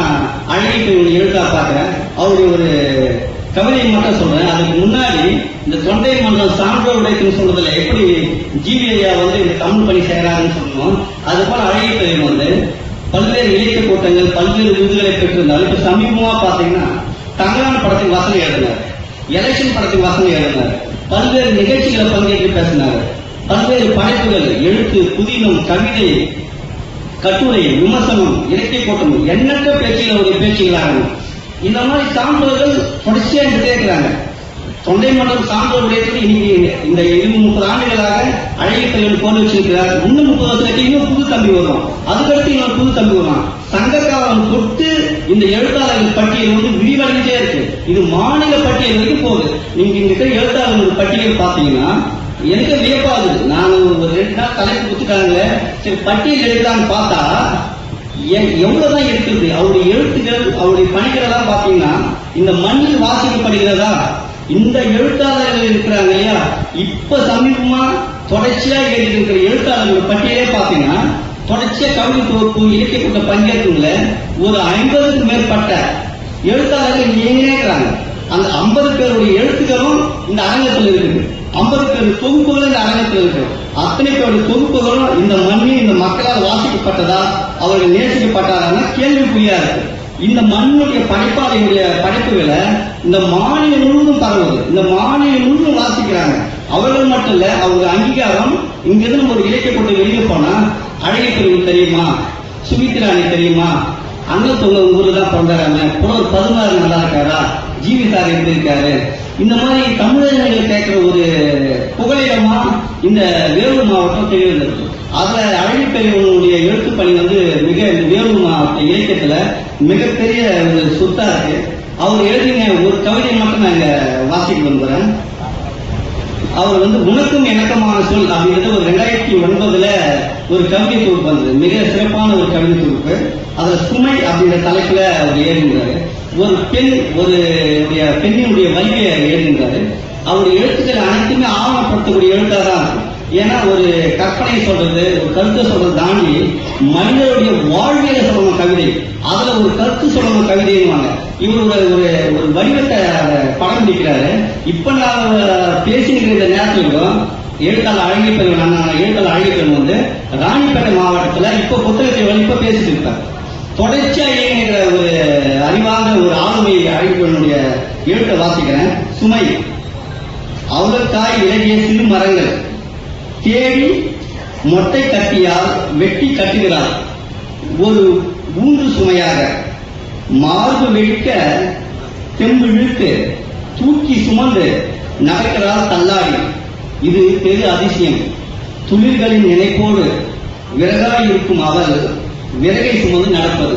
அழகிய பெண் எழுத்தா பார்க்கிறேன். அவருடைய ஒரு கவிதை மட்டும் சொல்றேன். அதுக்கு முன்னாடி இந்த தொண்டை மண்டலம் சான்றோர் உடைக்குன்னு சொல்றதுல எப்படி ஜீவியா வந்து இந்த தமிழ் பணி செய்யறாருன்னு சொல்லணும். அது போல அழகிய பெரியவன் வந்து பல்வேறு இலக்கிய கூட்டங்கள் பல்வேறு விருதுகளை பெற்றிருந்தாலும் இப்ப சமீபமா பாத்தீங்கன்னா தங்கலான படத்துக்கு வசனம் எழுதினார், எலெக்ஷன் படத்துக்கு வசனம் எழுதினார், பல்வேறு நிகழ்ச்சிகளை பங்கேற்று பேசினார், பல்வேறு படைப்புகள் எழுத்து புதினம் கவிதை கட்டுரை விமர்சனம் இலக்கிய கூட்டம் எண்ணற்ற பேச்சுகள் ஒரு பேச்சுகளாக இந்த மாதிரி சான்றோர்கள் தொடர்ச்சியா இருக்கிறாங்க. தொண்டை மண்டலம் சான்றோர் உடையத்தில் இன்னைக்கு இந்த 20-30 ஆண்டுகளாக அழகிய பெரியவன் கோல் வச்சிருக்கிறார். இன்னும் 30 வருஷத்துக்கு இன்னும் புது தம்பி வரும், அதுக்கடுத்து இன்னொரு புது தம்பி வரும். சங்ககாலம் தொட்டு இந்த எழுத்தாளர்கள் பட்டியல் வந்து விரிவடைஞ்சே இருக்கு. இது மாநில பட்டியல் வரைக்கும் போகுது. நீங்க இங்க இருக்கிற எழுத்தாளர்கள் பட்டியல் பாத்தீங்கன்னா எனக்கு வியப்பாகுது. நான் ஒரு 2 நாள் தலைப்பு கொடுத்துட்டாங்க, சரி பட்டியல் எடுக்கலான்னு பார்த்தா எவ்வளவுதான் இருக்குது. அவருடைய எழுத்துக்கள் அவருடைய பணிகள் எல்லாம் பாத்தீங்கன்னா இந்த மண்ணில் வாசிக்கப்படுகிறதா? இந்த எழுத்தாளர்கள் இருக்கிறாங்க இல்லையா, இப்ப சமீபமா தொடர்ச்சியா இருக்கிற எழுத்தாளர்கள் பட்டியலே பாத்தீங்கன்னா தொடர்ச்சியா கவிதை தொகுப்பு இலக்கிய கூட்ட பங்கேற்குள்ள ஒரு 50க்கும் மேற்பட்ட எழுத்தாளர்கள் இயங்கினேங்கிறாங்க. அந்த 50 பேருடைய எழுத்துக்களும் இந்த அரங்கத்தில் இருக்குது, 50 பேர் தொகுப்புகளும் இந்த அரங்கத்தில் இருக்கு. அத்தனை பேருடைய தொகுப்புகளும் இந்த மண்ணில் இந்த மக்களால் வாசிக்கப்பட்டதா, அவர்கள் நேசிக்கப்பட்டாரா கேள்விக்குறியா இருக்கு. இந்த மண்ணுடைய படைப்பாளையுடைய படைப்புகளை இந்த மாநிலம் முழுவதும் பரவுது, இந்த மாநிலம் முழுவதும் வாசிக்கிறாங்க. அவர்கள் மட்டும் இல்ல, அவங்க அங்கீகாரம் இங்கிருந்து நம்ம ஒரு இலக்கிய கூட்டம் வெளியே போனா அழகிய பெரியவன் தெரியுமா, சுமித்ராணி தெரியுமா, அண்ணன் தொங்க ஊரு தான் பிறந்தாராங்க, புலவர் 16 நல்லா இருக்காரா, ஜீவி சார் எப்படி இருக்காரு, இந்த மாதிரி தமிழர்கள் கேட்கிற ஒரு புகலிடமா இந்த வேலூர் மாவட்டம் தெரிவித்திருக்கு. அதுல அழகிய பெரியவனுடைய எழுத்து பணி வந்து மிக வேலூர் மாவட்ட இலக்கியத்துல மிகப்பெரிய ஒரு சொத்தா இருக்கு. அவர் எழுதின ஒரு கவிதை மட்டும் நான் இங்க வாசிக்க வந்துறேன். அவர் வந்து உனக்கும் எனக்கமான சொல் அப்படிங்கிறது ஒரு 2009 ஒரு கவிதை தொகுப்பு வந்தது, மிக சிறப்பான ஒரு கவிதை தொகுப்பு. அதுல சுமை அப்படிங்கிற தலைப்புல அவர் எழுதினாரு. ஒரு பெண் ஒரு பெண்ணினுடைய வலிமையை எழுதினாரு. அவருடைய எழுத்துக்கள் அனைத்துமே ஆவணப்படுத்தக்கூடிய எழுத்தாக இருக்கும். ஏன்னா ஒரு கற்பனை சொல்றது ஒரு கருத்தை சொல்றது தாண்டி மனிதனுடைய வாழ்வியலை சொல்லணும் கவிதை, அதுல ஒரு கருத்து சொல்லணும் கவிதைவாங்க. இவர் ஒரு வடிவத்தை படம் பிடிக்கிறாரு. இப்ப நான் பேசிக்கிற இந்த நேரத்திலும் எழுத்தாளர் அழகிய பெரியவன் எழுத்தாளர் அழகிய பெரியவன் வந்து ராணிப்பேட்டை மாவட்டத்துல இப்ப புத்தகத்தை இப்ப பேசிட்டு இருக்கார். தொடர்ச்சியா இயங்குகிற ஒரு அறிவார்ந்த ஒரு ஆளுமை அழகிய பெரியவனுடைய எழுத்தை வாசிக்கிறேன். சுமை அவளுக்காய் விலகிய சிறு மரங்கள் தேடி மொட்டை கட்டியால் வெட்டி கட்டுகிறார். ஒரு ஊன்று சுமையாக மார்பு வெடிக்க தெம்பு இழுத்து தூக்கி சுமந்து நடக்கிறார் தள்ளாடி. இது பெரு அதிசயம். துளிர்களின் நினைப்போடு விறகாய் இருக்கும் அவள் விறகை சுமந்து நடப்பது.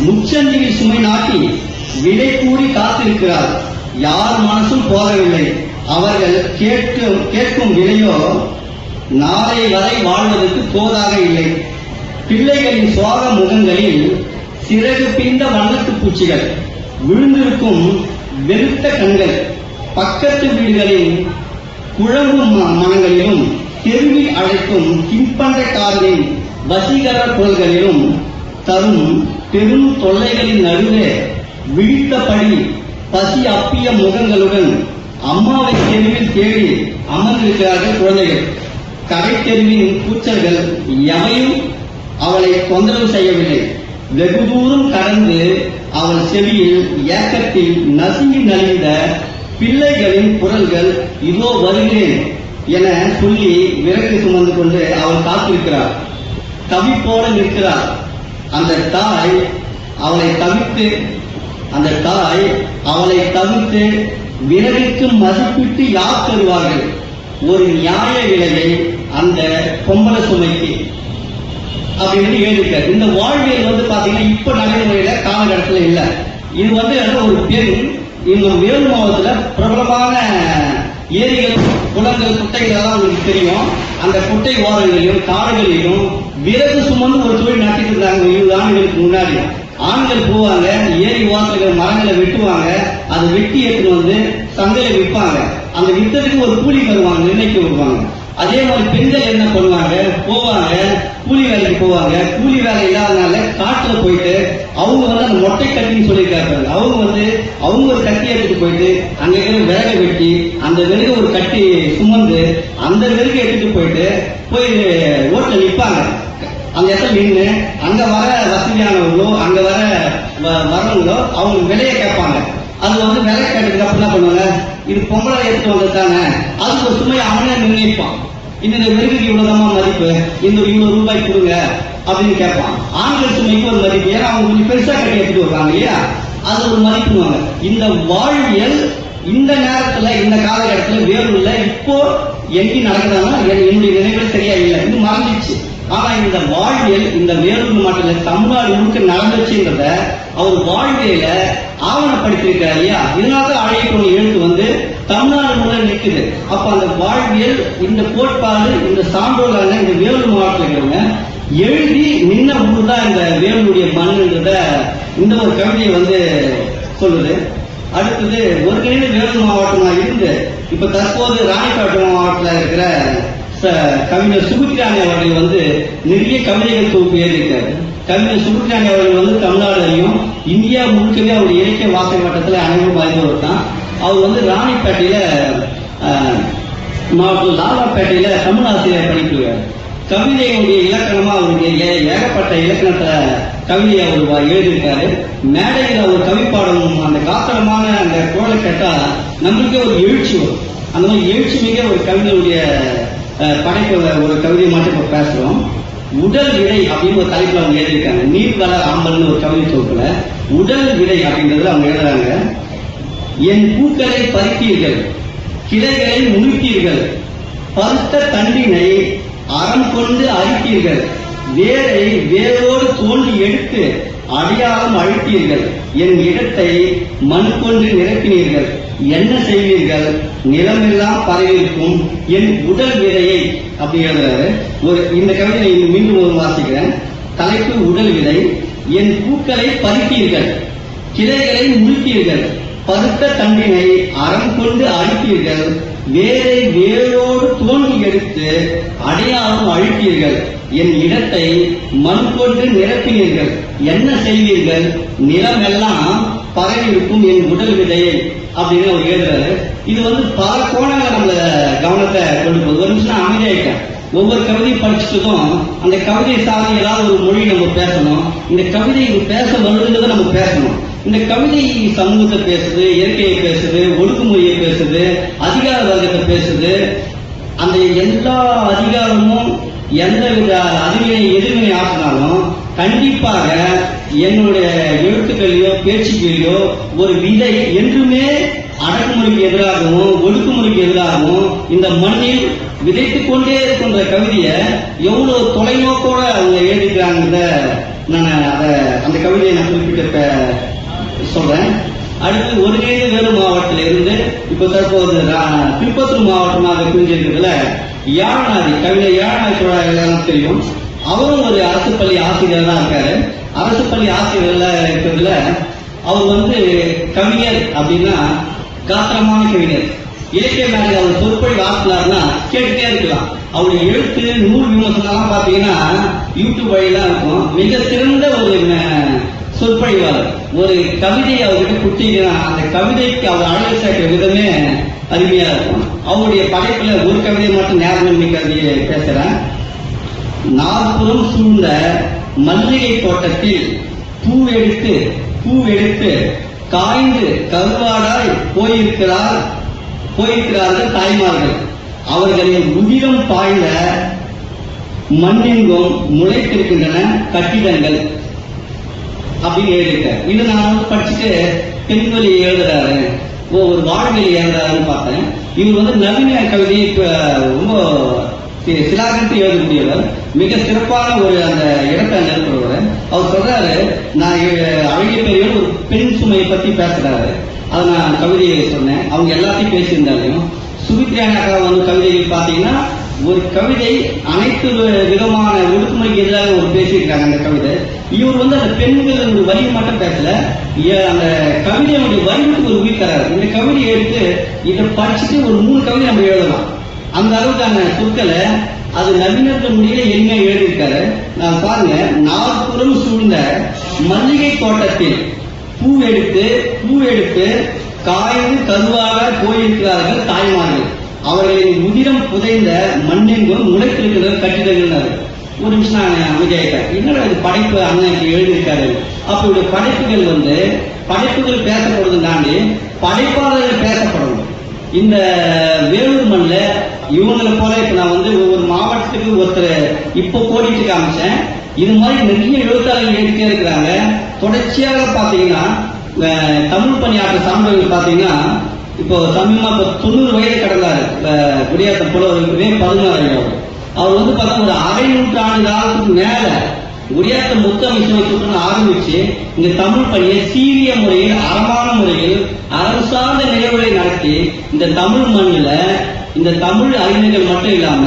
முச்சந்தியில் சுமை நாட்டி விடை கூறி காத்திருக்கிறார். யார் மனசும் போகவில்லை. அவர்கள் கேட்கும் விலையோ நாளை வரை வாழ்வதற்கு போதாக இல்லை. பிள்ளைகளின் சுவாக முகங்களில் சிறகு பிந்த வண்ணத்து பூச்சிகள், விழுந்திருக்கும் வெறுத்த கண்கள், பக்கத்து வீடுகளின் குழம்பும் மனங்களிலும் தெருவில் அழைக்கும் தின்பண்டக்காரனின் வசீகர குரல்களிலும் தரும் பெரும் தொல்லைகளின் நடுவே விழித்தபடி பசி அப்பிய முகங்களுடன் அம்மாவை தெருவில் தேடி அமர்ந்திருக்கிறார்கள் குழந்தைகள். கடை தெருவின் கூச்சல்கள் எவையும் அவளை தொந்தரவு செய்யவில்லை. வெகு தூரம் கடந்து அவள் செவியில் ஏக்கத்தில் நசுங்கி நலிந்த பிள்ளைகளின் குரல்கள் இதோ வருகிறேன் என சொல்லி விறகு சுமந்து கொண்டு அவள் காத்திருக்கிறார். தவிப்போடு நிற்கிறார். அந்த தாய் அவளை தவிர்த்து விறகுக்கு மதிப்பிட்டு யார் தருவார்கள் ஒரு நியாய விலையை அந்த பொம்பளை சுமைக்கு அப்படின்னு எழுதியிருக்காரு. இந்த வாழ்வியல் வந்து பாத்தீங்கன்னா இப்ப நடைமுறையில காலகட்டத்தில் இல்ல. இது வந்து ஒரு பெண் இந்த வேலூர் மாவட்டத்தில் பிரபலமான ஏரிகள் குளங்கள் குட்டைகள் எல்லாம் உங்களுக்கு தெரியும். அந்த குட்டை ஓரங்களிலும் காடுகளிலும் விறகு சுமந்து ஒரு தொழில் நடத்திட்டு இருந்தாங்க 20 ஆண்டுகளுக்கு முன்னாடி. ஆண்கள் போவாங்க, ஏரி ஓரத்துல மரங்களை வெட்டுவாங்க, அதை வெட்டி எடுத்து வந்து சந்தையில விற்பாங்க. அந்த வித்தத்துக்கு ஒரு கூலி வருவாங்க, நிர்ணயிக்க வருவாங்க. அதே மாதிரி பெண்கள் என்ன பண்ணுவாங்க, போவாங்க கூலி வேலைக்கு போவாங்க. கூலி வேலை இல்லாதனால காட்டுல போயிட்டு அவங்க வந்து அந்த மொட்டை கட்டின்னு சொல்லியிருக்காங்க. அவங்க ஒரு கட்டி எடுத்துட்டு போயிட்டு அந்த வெறுக ஒரு கட்டி சுமந்து அந்த வெறுக எடுத்துட்டு போய் ரோட்ல நிற்பாங்க. அந்த இடத்துல நின்று அங்க வர வசதியானவங்களோ அங்க வரவங்களோ அவங்க விலையை கேட்பாங்க. அது வந்து விலை கேட்டதுக்கு அப்புறம் என்ன பண்ணுவாங்க, இது பொங்கலை எடுத்து வந்தது தானே, அதுக்கு ஒரு சுமையை அவனே நிர்ணயிப்பான். இந்த வெறுகுக்கு இவ்வளவுதான் மதிப்பு, இந்த இவ்வளவு ரூபாய் கொடுங்க அப்படின்னு கேட்பான். ஆண்கள் சுமைக்கு ஒரு மதிப்பு, ஏன்னா அவங்க கொஞ்சம் பெருசா கட்டி எடுத்துட்டு வருவாங்க இல்லையா, அது ஒரு மதிப்புவாங்க. இந்த வாழ்வியல் இந்த நேரத்துல இந்த காலகட்டத்துல வேலூர்ல இப்போ எங்கி நடக்குதாங்கன்னா என்னுடைய நினைவுகள் சரியா இல்லை, இது மறந்துச்சு. ஆனா இந்த வாழ்வியல் இந்த வேலூர் மாவட்டத்தில் தமிழ்நாடு முழுக்க நடந்துச்சுன்றத அவர் வாழ்வியல ஆவணப்படுத்திருக்காரு இல்லையா. இதனால அழைப்பு எழுத்து வந்து தமிழ்நாடு முழுக்க நிற்குது. அப்ப அந்த வாழ்வியல் இந்த கோட்பாடு இந்த சான்றோர்களான இந்த வேலூர் மாவட்டத்தில் இருக்கிறவங்க எழுதி நின்ன ஊர் தான் இந்த வேலூருடைய மண்ணுன்றத இந்த ஒரு கவிதையை வந்து சொல்லுது. அடுத்தது ஒருங்கிணைந்த வேலூர் மாவட்டமா இருந்து இப்ப தற்போது ராணிப்பேட்டை மாவட்டத்தில் இருக்கிற கவிஞர் சுபுத்திராணி அவர்கள் வந்து நிறைய கவிதைகள் தொகுப்பு எழுதியிருக்காரு. கவிஞர் சுபுத்திராணி அவர்கள் வந்து தமிழ்நாடுலையும் இந்தியா முழுக்கவே அவர் இலக்கிய வாசக வட்டத்தில் அனைவரும் வாய்ந்தவர் தான். அவர் வந்து ராணிப்பேட்டையில மாவட்டம் லாலாப்பேட்டையில தமிழ் ஆசிரியர் படிக்கிறார். கவிதையுடைய இலக்கணமா அவருடைய ஏகப்பட்ட இலக்கணத்தை கவிதையை அவர் எழுதியிருக்காரு. மேடையில் அவர் கவி பாடும் அந்த காத்திரமான அந்த குரலை கேட்டா நம்மளுக்கே ஒரு எழுச்சி வரும். அந்த மாதிரி எழுச்சி மிக ஒரு கவிதையுடைய படைப்பு ஒரு கவிதையை மட்டும் இப்ப பேசுறோம். உடல் விடை அப்படின்னு ஒரு தலைப்புல அவங்க எழுதியிருக்காங்க. நீர்வள ஆம்பல்னு ஒரு கவிதை தொகுப்புல உடல் விடை அப்படின்றதுல அவங்க எழுதுறாங்க. என் பூக்களை பறித்தீர்கள், கிளைகளை முழுத்தீர்கள், பருத்த தண்டினை அறம் கொண்டு அழித்தீர்கள், வேரை வேரோடு தோண்டி எடுத்து அடையாளம் அழித்தீர்கள், என் இடத்தை மண் கொண்டு நிரப்பினீர்கள், என்ன செய்வீர்கள், நிலமெல்லாம் பரவியிருக்கும் என் உடல் விதையை அப்படி எழுதுறாரு. இந்த கவிதை மீண்டும் ஒரு வாசிக்கிறேன். தலைப்பு உடல் விதை. என் பூக்களை பறித்தீர்கள், கிளைகளை முழுத்தீர்கள், பருத்த தண்டினை அறம் கொண்டு அழித்தீர்கள், வேரை வேரோடு தோண்டி எடுத்து அடையாளம் அழித்தீர்கள், என் இடத்தை மண் கொண்டு நிரப்பினீர்கள், என்ன செய்வீர்கள், நிலமெல்லாம் பரவி இருக்கும் என் உடல் விதையை அப்படின்னு அவர் எழுதுறாரு. இது வந்து பல கோணங்களை நம்மள கவனத்தை கொண்டு போகுது. ஒரு நிமிஷம் அமைதியாயிட்டேன். ஒவ்வொரு கவிதையும் படிச்சுட்டதும் அந்த கவிதையை சார்ந்து ஏதாவது ஒரு மொழி நம்ம பேசணும். இந்த கவிதை பேச வருதுன்றதை நம்ம பேசணும். இந்த கவிதை சமூகத்தை பேசுது, இயற்கையை பேசுது, ஒடுக்குமுறையை பேசுது, அதிகார வர்க்கத்தை பேசுது. அந்த எல்லா அதிகாரமும் எந்தவித அறிவினை எதிர்வினை ஆற்றினாலும் கண்டிப்பாக என்னுடைய எழுத்துக்களையோ பேச்சுக்களையோ ஒரு விதை என்றுமே அடக்குமுறைக்கு எதிராகவும் ஒடுக்குமுறைக்கு எதிராகவும் இந்த மண்ணில் விதைத்துக் கொண்டே இருக்கின்ற கவிதையை எவ்வளவு தொலைநோக்கோட அவங்க எழுதிக்கிறாங்க. நான் அந்த கவிதையை நான் குறிப்பிட்ட சொல்றேன். அடுத்து ஒருங்கிணைந்த வேலூர் மாவட்டத்தில் இருந்து இப்ப தற்போது திருப்பத்தூர் மாவட்டமாக பிரிஞ்சிருக்கிறதுல யாழநாதி கவிஞர் யாழநாதி சோழர் தெரியும். அவரும் ஒரு அரசு பள்ளி ஆசிரியர் தான் இருக்காரு. அரசு பள்ளி ஆசிரியர்ல இருக்கிறதுல அவர் வந்து கவிஞர் அப்படின்னா காத்திரமான கவிஞர். இலக்கிய மேலே அவர் சொற்பொழி ஆசினார்னா கேட்டுட்டே இருக்கலாம். அவருடைய எழுத்து நூல் விமர்சனம் பாத்தீங்கன்னா யூடியூப் வழியெல்லாம் இருக்கும். மிக சிறந்த ஒரு சொற்பொழிவாளர். ஒரு கவிதையை அவர்கிட்ட குட்டிங்கன்னா அந்த கவிதைக்கு அவர் அழகு சேர்க்கிற விதமே அருமையா இருக்கும். அவருடைய படைப்புல ஒரு கவிதை மட்டும் நேரம் கவிதையை பேசுறேன். நாற்புறம் சூழ்ந்த மல்லிகை தோட்டத்தில் பூவெடுத்து காய்ந்து கருவாடாய் போயிருக்கிறார்கள் தாய்மார்கள். அவர்களின் உதிரம் பாய்ந்த மண்ணெங்கும் முளைத்திருக்கின்றன கட்டிடங்கள் அப்படின்னு எழுதியிருக்காரு. இது நான் படிச்சுட்டு பெண்வெளி எழுதுறாரு, ஒரு வாழ்வியல் எழுதுறாருன்னு பார்த்தேன். இவர் வந்து நவீன கவிதையை ரொம்ப சிலாகிட்டு எழுதக்கூடியவர், மிக சிறப்பான ஒரு அந்த இடத்தை நிறுத்துறவர். அவர் சொல்றாரு, நான் அழகிய பெரியவர் ஒரு பெண் சுமையை பத்தி பேசுறாரு. அதை நான் கவிதையை சொன்னேன். அவங்க எல்லாத்தையும் பேசியிருந்தாலையும் சுமித்ராணி அக்கா வந்து கவிதைகள் பார்த்தீங்கன்னா ஒரு கவிதை அனைத்து விதமான ஒடுக்குமுறைக்கு எதிராக ஒரு பேசியிருக்காங்க அந்த கவிதை. இவர் வந்து அந்த பெண்களுடைய வரியை மட்டும் பேசல, அந்த கவிதையுடைய வரிவுக்கு ஒரு உயிர் தராரு. இந்த கவிதையை எடுத்து இதை படிச்சுட்டு ஒரு 3 கவிதை நம்ம எழுதலாம். அந்த அளவுக்கான சொற்களை அது நவீனத்துல முடியல எளிமையா எழுதியிருக்காரு. நான் பாருங்க, நாற்புறம் சூழ்ந்த மல்லிகை தோட்டத்தில் பூ எடுத்து காய்ந்து கருவாக போயிருக்கிறார்கள் தாய்மார்கள். அவர்களின் உதிரம் புதைந்த மண்ணெங்கும் முளைத்திருக்கிற கட்டிடங்கள். ஒரு நிமிஷம் நான் அமைதியாயிட்டேன். என்னடா இது படைப்பு அண்ணன் எழுதியிருக்காரு. அப்படி படைப்புகள் படைப்புகள் பேசப்படுவதை தாண்டி படைப்பாளர்கள் பேசப்படணும். இந்த வேலூர் மண்ணில் இவங்களை போல இப்ப நான் ஒவ்வொரு மாவட்டத்துக்கு ஒருத்தர் இப்போ கோடிட்டு காமிச்சேன். இது மாதிரி நிறைய எழுத்தாளர்கள் எழுதிட்டே இருக்கிறாங்க. தொடர்ச்சியாக பாத்தீங்கன்னா தமிழ் பணியாற்ற சான்றவர்கள் பாத்தீங்கன்னா இப்போ சமீபமா 90 வயது கடந்தாரு குடியாத்தம் போல ஒரு 16 அவர் பார்த்தா ஒரு அரை நூற்றாண்டு காலத்துக்கு மேல குடியாத்தம் முத்த அமைச்சர் ஆரம்பிச்சு இங்க தமிழ் பணியை சீரிய முறையில் அறமான முறையில் அரசு சார்ந்த நிகழ்வுகளை நடத்தி இந்த தமிழ் மண்ணில் இந்த தமிழ் அறிஞர்கள் மட்டும் இல்லாம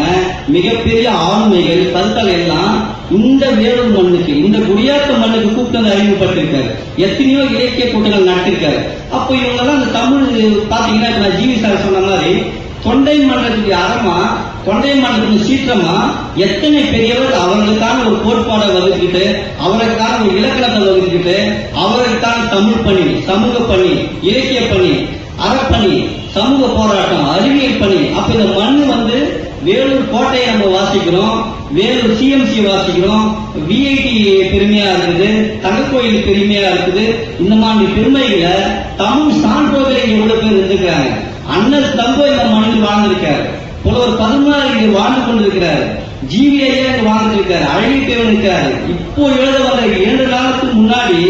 மிகப்பெரிய ஆளுமைகள் கருத்தல் எல்லாம் இந்த வேலூர் மண்ணுக்கு இந்த குடியாத்த மண்ணுக்கு கூப்பிட்டு அறிமுகப்பட்டிருக்காரு. எத்தனையோ இலக்கிய கூட்டங்கள் நடத்திருக்காரு. அப்போ இவங்கெல்லாம் இந்த தமிழ் பாத்தீங்கன்னா நான் ஜிவி சார் சொன்ன மாதிரி தொண்டை மண்டலத்துக்கு அறமா தொண்டை மண்டலத்துக்கு சீற்றமா எத்தனை பெரியவர் அவர்களுக்கான ஒரு கோட்பாடை வகுத்துக்கிட்டு அவருக்கான ஒரு இலக்கணத்தை வகுத்துக்கிட்டு அவருக்கான தமிழ் பணி சமூக பணி இலக்கிய பணி அறப்பணி சமூக போராட்டம் அறிவியல் பணி. அப்ப இந்த மண்ணு வேலூர் கோட்டையை நம்ம வாசிக்கிறோம், வேலூர் சிஎம்சி வாசிக்கிறோம், விஐடி பெருமையா இருக்குது, தங்கக்கோயில் பெருமையா இருக்குது. இந்த மாதிரி பெருமைகளை தமிழ் சான்றோர்கள் எவ்வளவு பேர் இருந்துக்கிறாங்க. அண்ணல் தம்போ இந்த மண்ணில் வாழ்ந்திருக்காரு, புலவர் 16 இங்கு வாழ்ந்து கொண்டிருக்கிறார், ஜிவிஐயா இங்கு வாழ்ந்திருக்காரு, அழகித்தேவன் இருக்காரு. இப்போ எழுத வந்த 2 நாளுக்கு முன்னாடி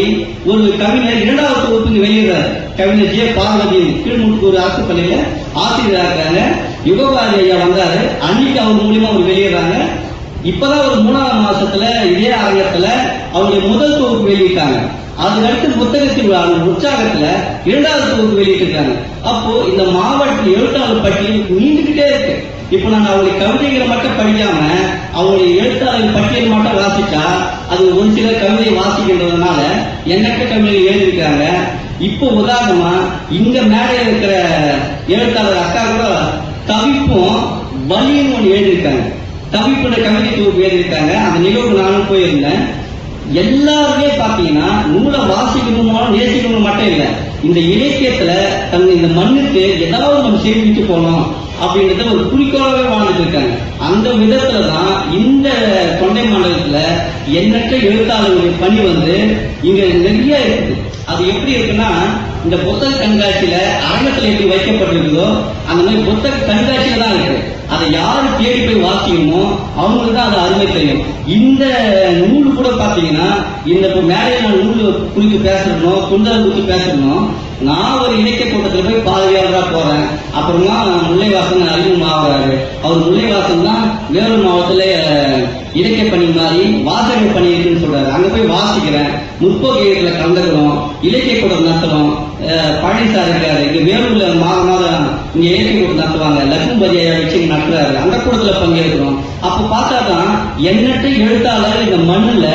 ஒரு கவிஞர் 2வது தொகுப்பு வெளியிடுறாரு. கவிஞர் ஜே பார்வதி கீழ்முட்டூர் அரசு பள்ளியில ஆசிரியராக இருக்காங்க. யுகபாதி ஐயா வந்தாரு, அன்னைக்கு அவர் மூலியமா அவர் வெளியிடுறாங்க. இப்பதான் ஒரு 3வது மாசத்துல இதே அரங்கத்துல அவருடைய முதல் தொகுப்பு வெளியிட்டாங்க. அதுக்கடுத்து புத்தகத்தின் உற்சாகத்துல 2வது தொகுப்பு வெளியிட்டிருக்காங்க. அப்போ இந்த மாவட்ட எழுத்தாளர் பட்டியல் நீண்டுகிட்டே இருக்கு. இப்ப நாங்க அவங்களுடைய கவிதைகளை மட்டும் படிக்காம அவங்களுடைய எழுத்தாளர் பட்டியல் மட்டும் வாசிச்சா அது ஒரு சில கவிதையை வாசிக்கின்றதுனால எண்ணற்ற கவிதைகள் எழுதியிருக்காங்க. இப்போ உதாரணமா இங்க மேடையில் இருக்கிற எழுத்தாளர் அக்கா கூட தவிப்பும் வலியும் ஒன்று எழுதியிருக்காங்க. தவிப்புடைய கவிதை தொகுப்பு எழுதியிருக்காங்க. அந்த நிகழ்வு நானும் போயிருந்தேன். எல்லாருமே பாத்தீங்கன்னா நூலை வாசிக்கணும் நேசிக்கணும் மட்டும் இல்லை, இந்த இலக்கியத்துல தங்க இந்த மண்ணுக்கு ஏதாவது நம்ம சேமிச்சு போனோம் அப்படின்றத ஒரு குறிக்கோளாவே வாழ்ந்துட்டு இருக்காங்க. அந்த விதத்துலதான் இந்த தொண்டை மண்டலத்துல எண்ணற்ற எழுத்தாளர்களுடைய பணி இங்க நிறைய இருக்குது. அது எப்படி இருக்குன்னா இந்த புத்தக கண்காட்சியில அரங்கத்துல எப்படி வைக்கப்பட்டிருக்குதோ அந்த மாதிரி புத்தக கண்காட்சியில தான் இருக்கு. அதை யாரு தேடி போய் வாசிக்கணுமோ அவங்களுக்கு தான் அது அருமை தெரியும். இந்த நூல் கூட பாத்தீங்கன்னா இந்த மேடையில நான் நூல் குறித்து பேசணும் குந்தல் குறித்து பேசணும். நான் ஒரு இலக்கிய கூட்டத்தில் போய் பாதுகாவலரா போறேன். அப்புறமா முல்லைவாசன் அறிமுகமாகிறாரு. அவர் முல்லைவாசன் தான் வேலூர் மாவட்டத்துல இலக்கிய பணி மாதிரி வாசகர் பணி இருக்குன்னு சொல்றாரு. அங்க போய் வாசிக்கிறேன், முற்போக்கு இயக்கத்துல கலந்துக்கிறோம், இலக்கிய கூட்டம் நடத்துறோம். பழனிசார் இருக்காரு, இங்க வேலூர்ல மாதம் இங்க இலக்கிய கூட்டம் நடத்துவாங்க, லட்சுமிபதியை வச்சு நடத்துறாரு, அந்த கூட்டத்துல பங்கேற்கிறோம். அப்ப பார்த்தாதான் எண்ணற்ற எழுத்தாளர் இந்த மண்ணுல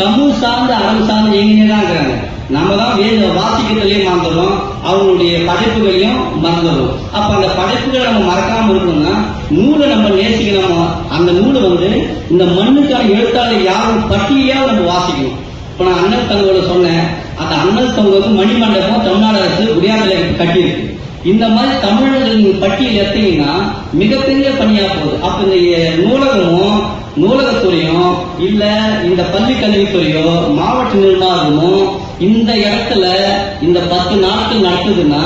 தமிழ் சார்ந்த அரபு சார்ந்த எங்கேயே தான் இருக்கிறாங்க. நம்ம தான் வாசிக்கிறதுலயே மறந்துடும், அவங்களுடைய படைப்புகளையும் மறந்துடும். அப்ப அந்த படைப்புகளை நம்ம மறக்காம இருக்கணும்னா நூலை நம்ம நேசிக்கணும். அந்த நூலை இந்த மண்ணுக்கான எழுத்தாளர் யாரும் பட்டியலையாவது நம்ம வாசிக்கணும். இப்ப நான் அண்ணல் தங்கோட சொன்னேன், அந்த அண்ணல் தங்கோக்கு மணிமண்டபம் தமிழ்நாடு அரசு குடியாத்தல கட்டியிருக்கு. இந்த மாதிரி தமிழர்கள் பட்டியல் எடுத்தீங்கன்னா மிகப்பெரிய பணியா போகுது. அப்ப இந்த நூலகமும் நூலகத்துறையும் இல்ல இந்த பள்ளி கல்வித்துறையோ மாவட்ட நிர்வாகமோ இந்த இடத்துல இந்த 10 நாட்கள் நடக்குதுன்னா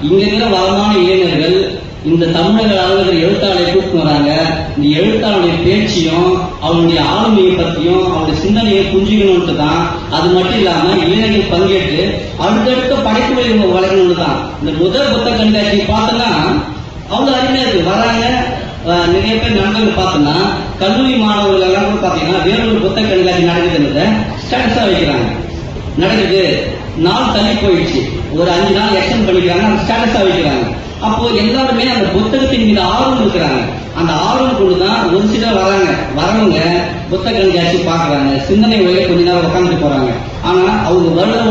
இங்க இருக்கிற வளமான இளைஞர்கள் இந்த தமிழக அளவில் எழுத்தாளரை கூப்பிட்டு வராங்க. இந்த எழுத்தாளருடைய பேச்சையும் அவனுடைய ஆளுமையை பத்தியும் அவனுடைய சிந்தனையை புரிஞ்சுக்கணும்னு தான். அது மட்டும் இல்லாம இளைஞர்கள் பங்கேற்று அடுத்தடுத்த படைப்புகளை வளரணும்னு தான். இந்த முதல் புத்தக கண்காட்சி பார்த்தோன்னா அவ்வளவு அறிஞர்கள் வராங்க. நிறைய பேர் நண்பர்கள் பார்த்தோன்னா கல்லூரி மாணவர்கள் எல்லாம் கூட பாத்தீங்கன்னா வேறொரு புத்தக கண்காட்சி நடக்குதுன்றத ஸ்டேட்டஸா வைக்கிறாங்க. நடக்குது, நாள் தள்ளி போயிடுச்சு, ஒரு 5 நாள் எக்ஸ்டெண்ட் பண்ணிக்கிறாங்க, ஸ்டேட்டஸா வைக்கிறாங்க. அப்போ எல்லாருமே அந்த புத்தகத்தின் மீது ஆர்வம் இருக்கிறாங்க. அந்த ஆர்வம் கொண்டுதான் ஒரு சிலர் வரவங்க புத்தக கண்காட்சி பாக்குறாங்க, சிந்தனை வழியை கொஞ்ச நேரம் உட்காந்துட்டு போறாங்க. ஆனா அவங்க வருடம்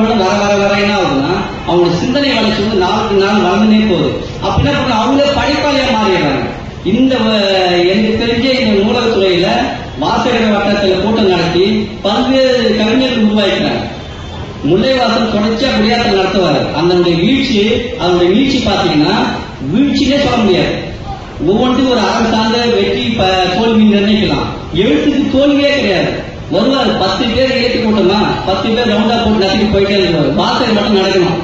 வர என்ன ஆகுதுன்னா அவங்க சிந்தனை வளர்ச்சி நாளுக்கு நாள் வளர்ந்துனே போகுது. அப்படின்னா அவங்களே படைப்பாளியா மாறிடுறாங்க. இந்த எனக்கு தெரிஞ்ச இந்த நூலகத்துறையில வாசகர் வட்டத்தில் கூட்டம் நடத்தி பல்வேறு கவிஞர்கள் உருவாக்கிறாங்க. முல்லைவாசல் தொடர்ச்சியா குடியாத்தம் நடத்துவாரு. அதனுடைய வீழ்ச்சி பாத்தீங்கன்னா வீழ்ச்சியிலே சொல்ல முடியாது. ஒவ்வொன்றுக்கும் ஒரு அறம் சார்ந்த வெற்றி தோல்வி நிர்ணயிக்கலாம். எழுத்துக்கு தோல்வியே கிடையாது. வருவார் 10 பேர் ஏற்றி கூட்டமா 10 பேர் ரவுண்டா போட்டு நசுக்கி போயிட்டே இருப்பாரு. வாசல் மட்டும் நடக்கணும்.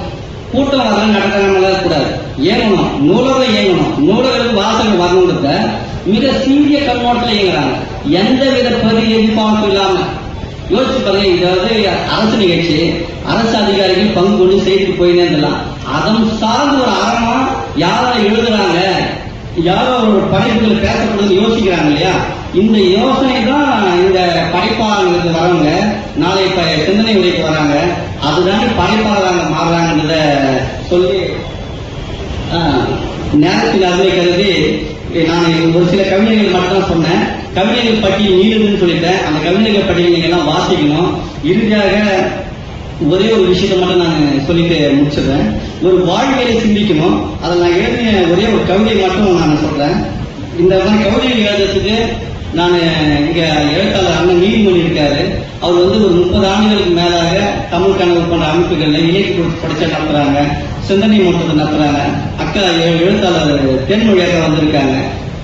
கூட்டம் வரலாம் நடக்காம கூடாது. ஏங்கணும், நூலகம் ஏங்கணும். நூலகளுக்கு வாசல் வரணுன்றத மிக சீரிய கண்ணோட்டத்தில் இயங்குறாங்க. எந்த வித பிரதி எதிர்பார்ப்பு இல்லாம யோசிச்சு பாருங்க. இதாவது அரசு நிகழ்ச்சி, அரசு அதிகாரிகள் பங்கு கொண்டு செய்துட்டு போயினே இருந்தலாம். அதன் சார்ந்து ஒரு அறமா யாரோ எழுதுறாங்க, யாரோ ஒரு படைப்புகளை பேசப்படுறது யோசிக்கிறாங்க இல்லையா? இந்த யோசனை தான் இந்த படைப்பாளர்களுக்கு வரவங்க நாளை சிந்தனை உரைக்கு வராங்க. அதுதான் படைப்பாளராக மாறுறாங்கன்றத சொல்லி நேரத்தில் அருமை கருதி நான் ஒரு சில கவிஞர்கள் மட்டும் சொன்னேன். கவிஞர்கள் பட்டியல் நீடுதுன்னு சொல்லிட்டேன். அந்த கவிஞர்கள் பட்டியல் நீங்க எல்லாம் வாசிக்கணும். இறுதியாக ஒரே ஒரு விஷயத்தை மட்டும் நான் சொல்லிட்டு முடிச்சிடுறேன். ஒரு வாழ்க்கையை சிந்திக்கணும். அதை நான் எழுதின ஒரே ஒரு கவிதை மட்டும் நான் சொல்றேன். இந்த மாதிரி கவிதைகள் எழுதுறதுக்கு நான் இங்க எழுத்தாளர் அண்ணன் நீதிமொழி இருக்காரு. அவர் ஒரு 30 ஆண்டுகளுக்கு மேலாக தமிழ் கனவு போன்ற அமைப்புகள்ல இலக்கிய படிச்சா நடத்துறாங்க, சிந்தனை மன்றத்தை நடத்துறாங்க. அக்கா எழுத்தாளர் தென்மொழி அக்கா வந்திருக்காங்க.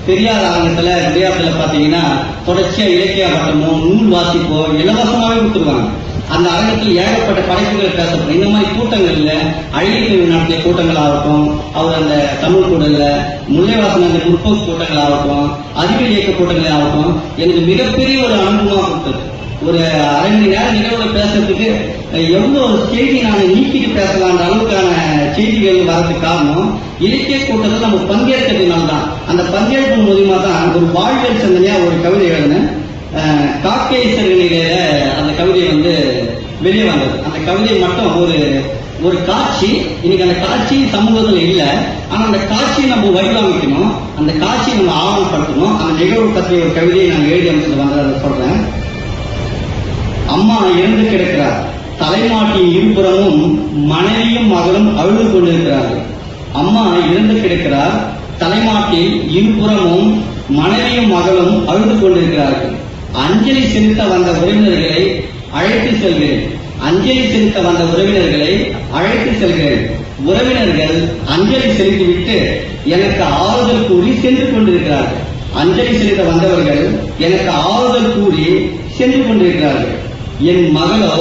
பெரியார் அரங்கத்துல குடியாத்துல பாத்தீங்கன்னா தொடர்ச்சியா இலக்கிய பட்டமோ நூல் வாசிப்போ இலவசமாவே கொடுத்துருவாங்க. அந்த அரங்கத்தில் ஏகப்பட்ட படைப்புகளை பேசப்படும். இந்த மாதிரி கூட்டங்கள்ல அழகிய நடத்திய கூட்டங்கள் ஆகட்டும், அவர் அந்த தமிழ் கூடல முல்லைவாசன் அந்த முற்போக்கு கூட்டங்கள் ஆகட்டும், அறிவியல் இயக்க கூட்டங்கள் ஆகட்டும், எனக்கு மிகப்பெரிய ஒரு அனுபவமா கொடுத்தது. ஒரு 1/2 மணி நேரம் நிகழ்வுல பேசுறதுக்கு எவ்வளவு ஒரு செய்தி நான் நீக்கிட்டு பேசலான்ற அளவுக்கான செய்திகள் வரதுக்கு காரணம் இலக்கிய கூட்டத்தில் நம்ம பங்கேற்கிறதுனால்தான். அந்த பங்கேற்பு மூலியமா தான் ஒரு வாழ்வியல் சிந்தனையா ஒரு கவிதை எழுதினேன். காக்கை சிறுநிலையில அந்த கவிதை வெளியே வந்தது. அந்த கவிதை மட்டும் ஒரு காட்சி. இன்னைக்கு அந்த காட்சி சமூகத்தில் இல்லை. ஆனா அந்த காட்சியை நம்ம வடிவமைக்கணும், அந்த காட்சியை நம்ம ஆவணப்படுத்தணும். அந்த நிகழ்வு பற்றிய ஒரு கவிதையை நான் எழுதி அமைச்சது வந்ததை சொல்றேன். அம்மா இறந்து கிடக்கிறார். தலைமாட்டின் இருபுறமும் மனைவியும் மகளும் அழுது கொண்டிருக்கிறார்கள். அம்மா இறந்து கிடக்கிறார். தலைமாட்டில் இருபுறமும் மனைவியும் மகளும் அழுது கொண்டிருக்கிறார்கள். அஞ்சலி செலுத்த வந்த உறவினர்களை அழைத்து செல்கிறேன். அஞ்சலி செலுத்த வந்த உறவினர்களை அழைத்து செல்கிறேன். உறவினர்கள் அஞ்சலி செலுத்திவிட்டு எனக்கு ஆறுதல் கூறி சென்று கொண்டிருக்கிறார்கள். அஞ்சலி செலுத்த வந்தவர்கள் எனக்கு ஆறுதல் கூறி சென்று கொண்டிருக்கிறார்கள். என் மகளோ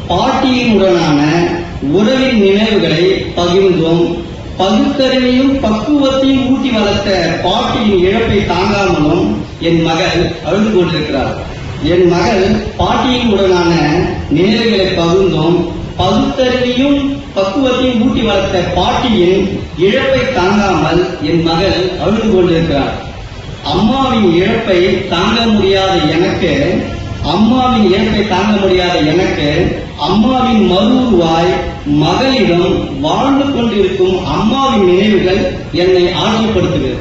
பாட்டியின் உடனான உறவின் நினைவுகளை பகிர்ந்தோம். பகுத்தறிவையும் பக்குவத்தையும் ஊட்டி வளர்த்த பாட்டியின் இழப்பை தாங்காமலும் என் மகள் அழுது கொண்டிருக்கிறார். என் மகள் பாட்டியின் உடனான நினைவுகளை பகிர்ந்தோம். பகுத்தறிவையும் பக்குவத்தையும் ஊட்டி வளர்த்த பாட்டியின் இழப்பை தாங்காமல் என் மகள் அழுது கொண்டிருக்கிறார். அம்மாவின் இழப்பை தாங்க முடியாத எனக்கு அம்மாவின் மறுவாய் மகளிடம் வாழ்ந்து கொண்டிருக்கும் அம்மாவின் நினைவுகள் என்னை ஆட்சிப்படுத்துகிறது.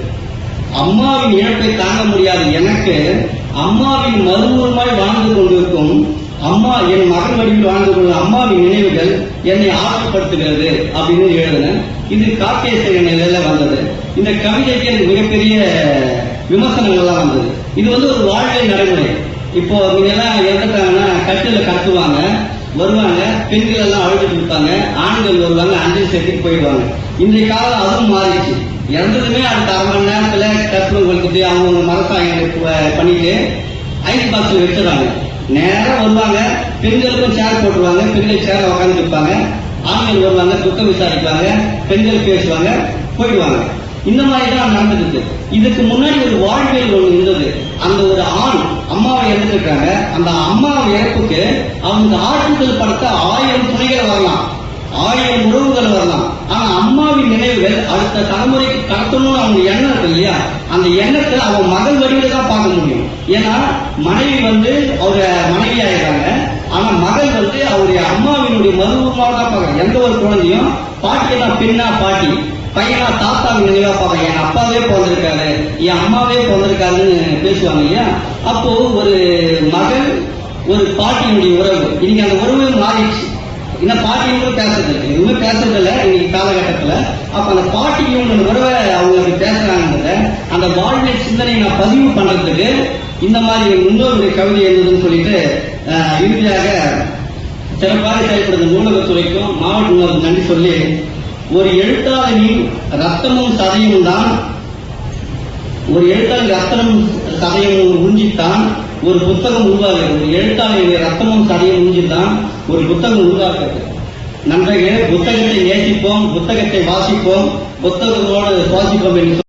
அம்மாவின் இழப்பை தாங்க முடியாத எனக்கு அம்மாவின் மறுவாய் வாழ்ந்து கொண்டிருக்கும் என் மகள் வடிவில் வாழ்ந்து கொள்ளும் அம்மாவின் நினைவுகள் என்னை ஆட்சிப்படுத்துகிறது அப்படின்னு எழுதினேன். இது காக்கேச நிலையில வந்தது. இந்த கவிதைக்கு எனக்கு மிகப்பெரிய விமர்சனங்கள்லாம் வந்தது. இது ஒரு வாழ்க்கை நடைமுறை. இப்போ நீங்க எல்லாம் இறந்துட்டாங்கன்னா கட்டில கட்டுவாங்க, வருவாங்க, பெண்கள் எல்லாம் அழுதுட்டு இருப்பாங்க, ஆண்கள் வருவாங்க, அஞ்சலி செலுத்திட்டு போயிடுவாங்க. இன்றைய காலம் அதுவும் மாறிடுச்சு. இறந்ததுமே அடுத்த 1/2 மணி நேரத்துல கற்பனை கொடுத்துட்டு அவங்க மரசாயங்களை பண்ணிட்டு ஐஸ் பாக்ஸ்ல வச்சுறாங்க. நேரம் வருவாங்க, பெண்களுக்கும் சேர் போட்டுருவாங்க, பெண்கள் சேர உட்காந்து இருப்பாங்க, ஆண்கள் வருவாங்க, துக்கம் விசாரிப்பாங்க, பெண்கள் பேசுவாங்க, போயிடுவாங்க. இந்த மாதிரி தான் நடந்துருக்கு. இதுக்கு முன்னாடி ஒரு வாழ்வியல் ஒண்ணு இருந்தது. அந்த ஒரு ஆண் அம்மாவை இறந்துருக்காங்க. அந்த அம்மாவை இறப்புக்கு அவங்க ஆற்றுதல் படுத்த 1000 துணைகள் வரலாம், 1000 உறவுகள் வரலாம். ஆனா அம்மாவின் நினைவுகள் அடுத்த தலைமுறைக்கு கடத்தணும்னு அவங்க எண்ணம் இருக்கு இல்லையா? அந்த எண்ணத்தை அவங்க மகள் வடிவில தான் பார்க்க முடியும். ஏன்னா மனைவி அவர மனைவி ஆயிடுறாங்க. ஆனா மகள் அவருடைய அம்மாவினுடைய மருவமாக தான் பார்க்கறாங்க. எந்த ஒரு குழந்தையும் பாட்டியை தான் பெண்ணா பாட்டி, பையனா தாத்தாவின் நினைவா பார்க்க, என் அப்பாவே பிறந்திருக்காரு, என் அம்மாவே பிறந்திருக்காருன்னு பேசுவாங்க இல்லையா? அப்போ ஒரு மகள் ஒரு பாட்டியினுடைய உறவு, இன்னைக்கு அந்த உறவு மாறிடுச்சு. இன்னும் பாட்டியும் பேசுறது இல்லை, எதுவுமே பேசுறது இல்லை இன்னைக்கு காலகட்டத்தில். அப்ப அந்த பாட்டியும் உறவை அவங்களுக்கு பேசுறாங்க. அந்த வாழ்வியல் சிந்தனை நான் பதிவு பண்றதுக்கு இந்த மாதிரி முன்னோருடைய கவிதை எழுதுன்னு சொல்லிட்டு இறுதியாக சிறப்பாக செயல்படுத்த நூலகத்துறைக்கும் மாவட்ட நூலகம் நன்றி சொல்லி, ஒரு எழுத்தாளரின் ரத்தமும் சதையும் தான், ஒரு எழுத்தாளர் ரத்தமும் சதையும் உறிஞ்சித்தான் ஒரு புத்தகம் உருவாகிறது. ஒரு எழுத்தாளருடைய ரத்தமும் சதையும் உறிஞ்சித்தான் ஒரு புத்தகம் உருவாக்குறது. நண்பர்களே, புத்தகத்தை நேசிப்போம், புத்தகத்தை வாசிப்போம், புத்தகத்தோடு சுவாசிப்போம் என்று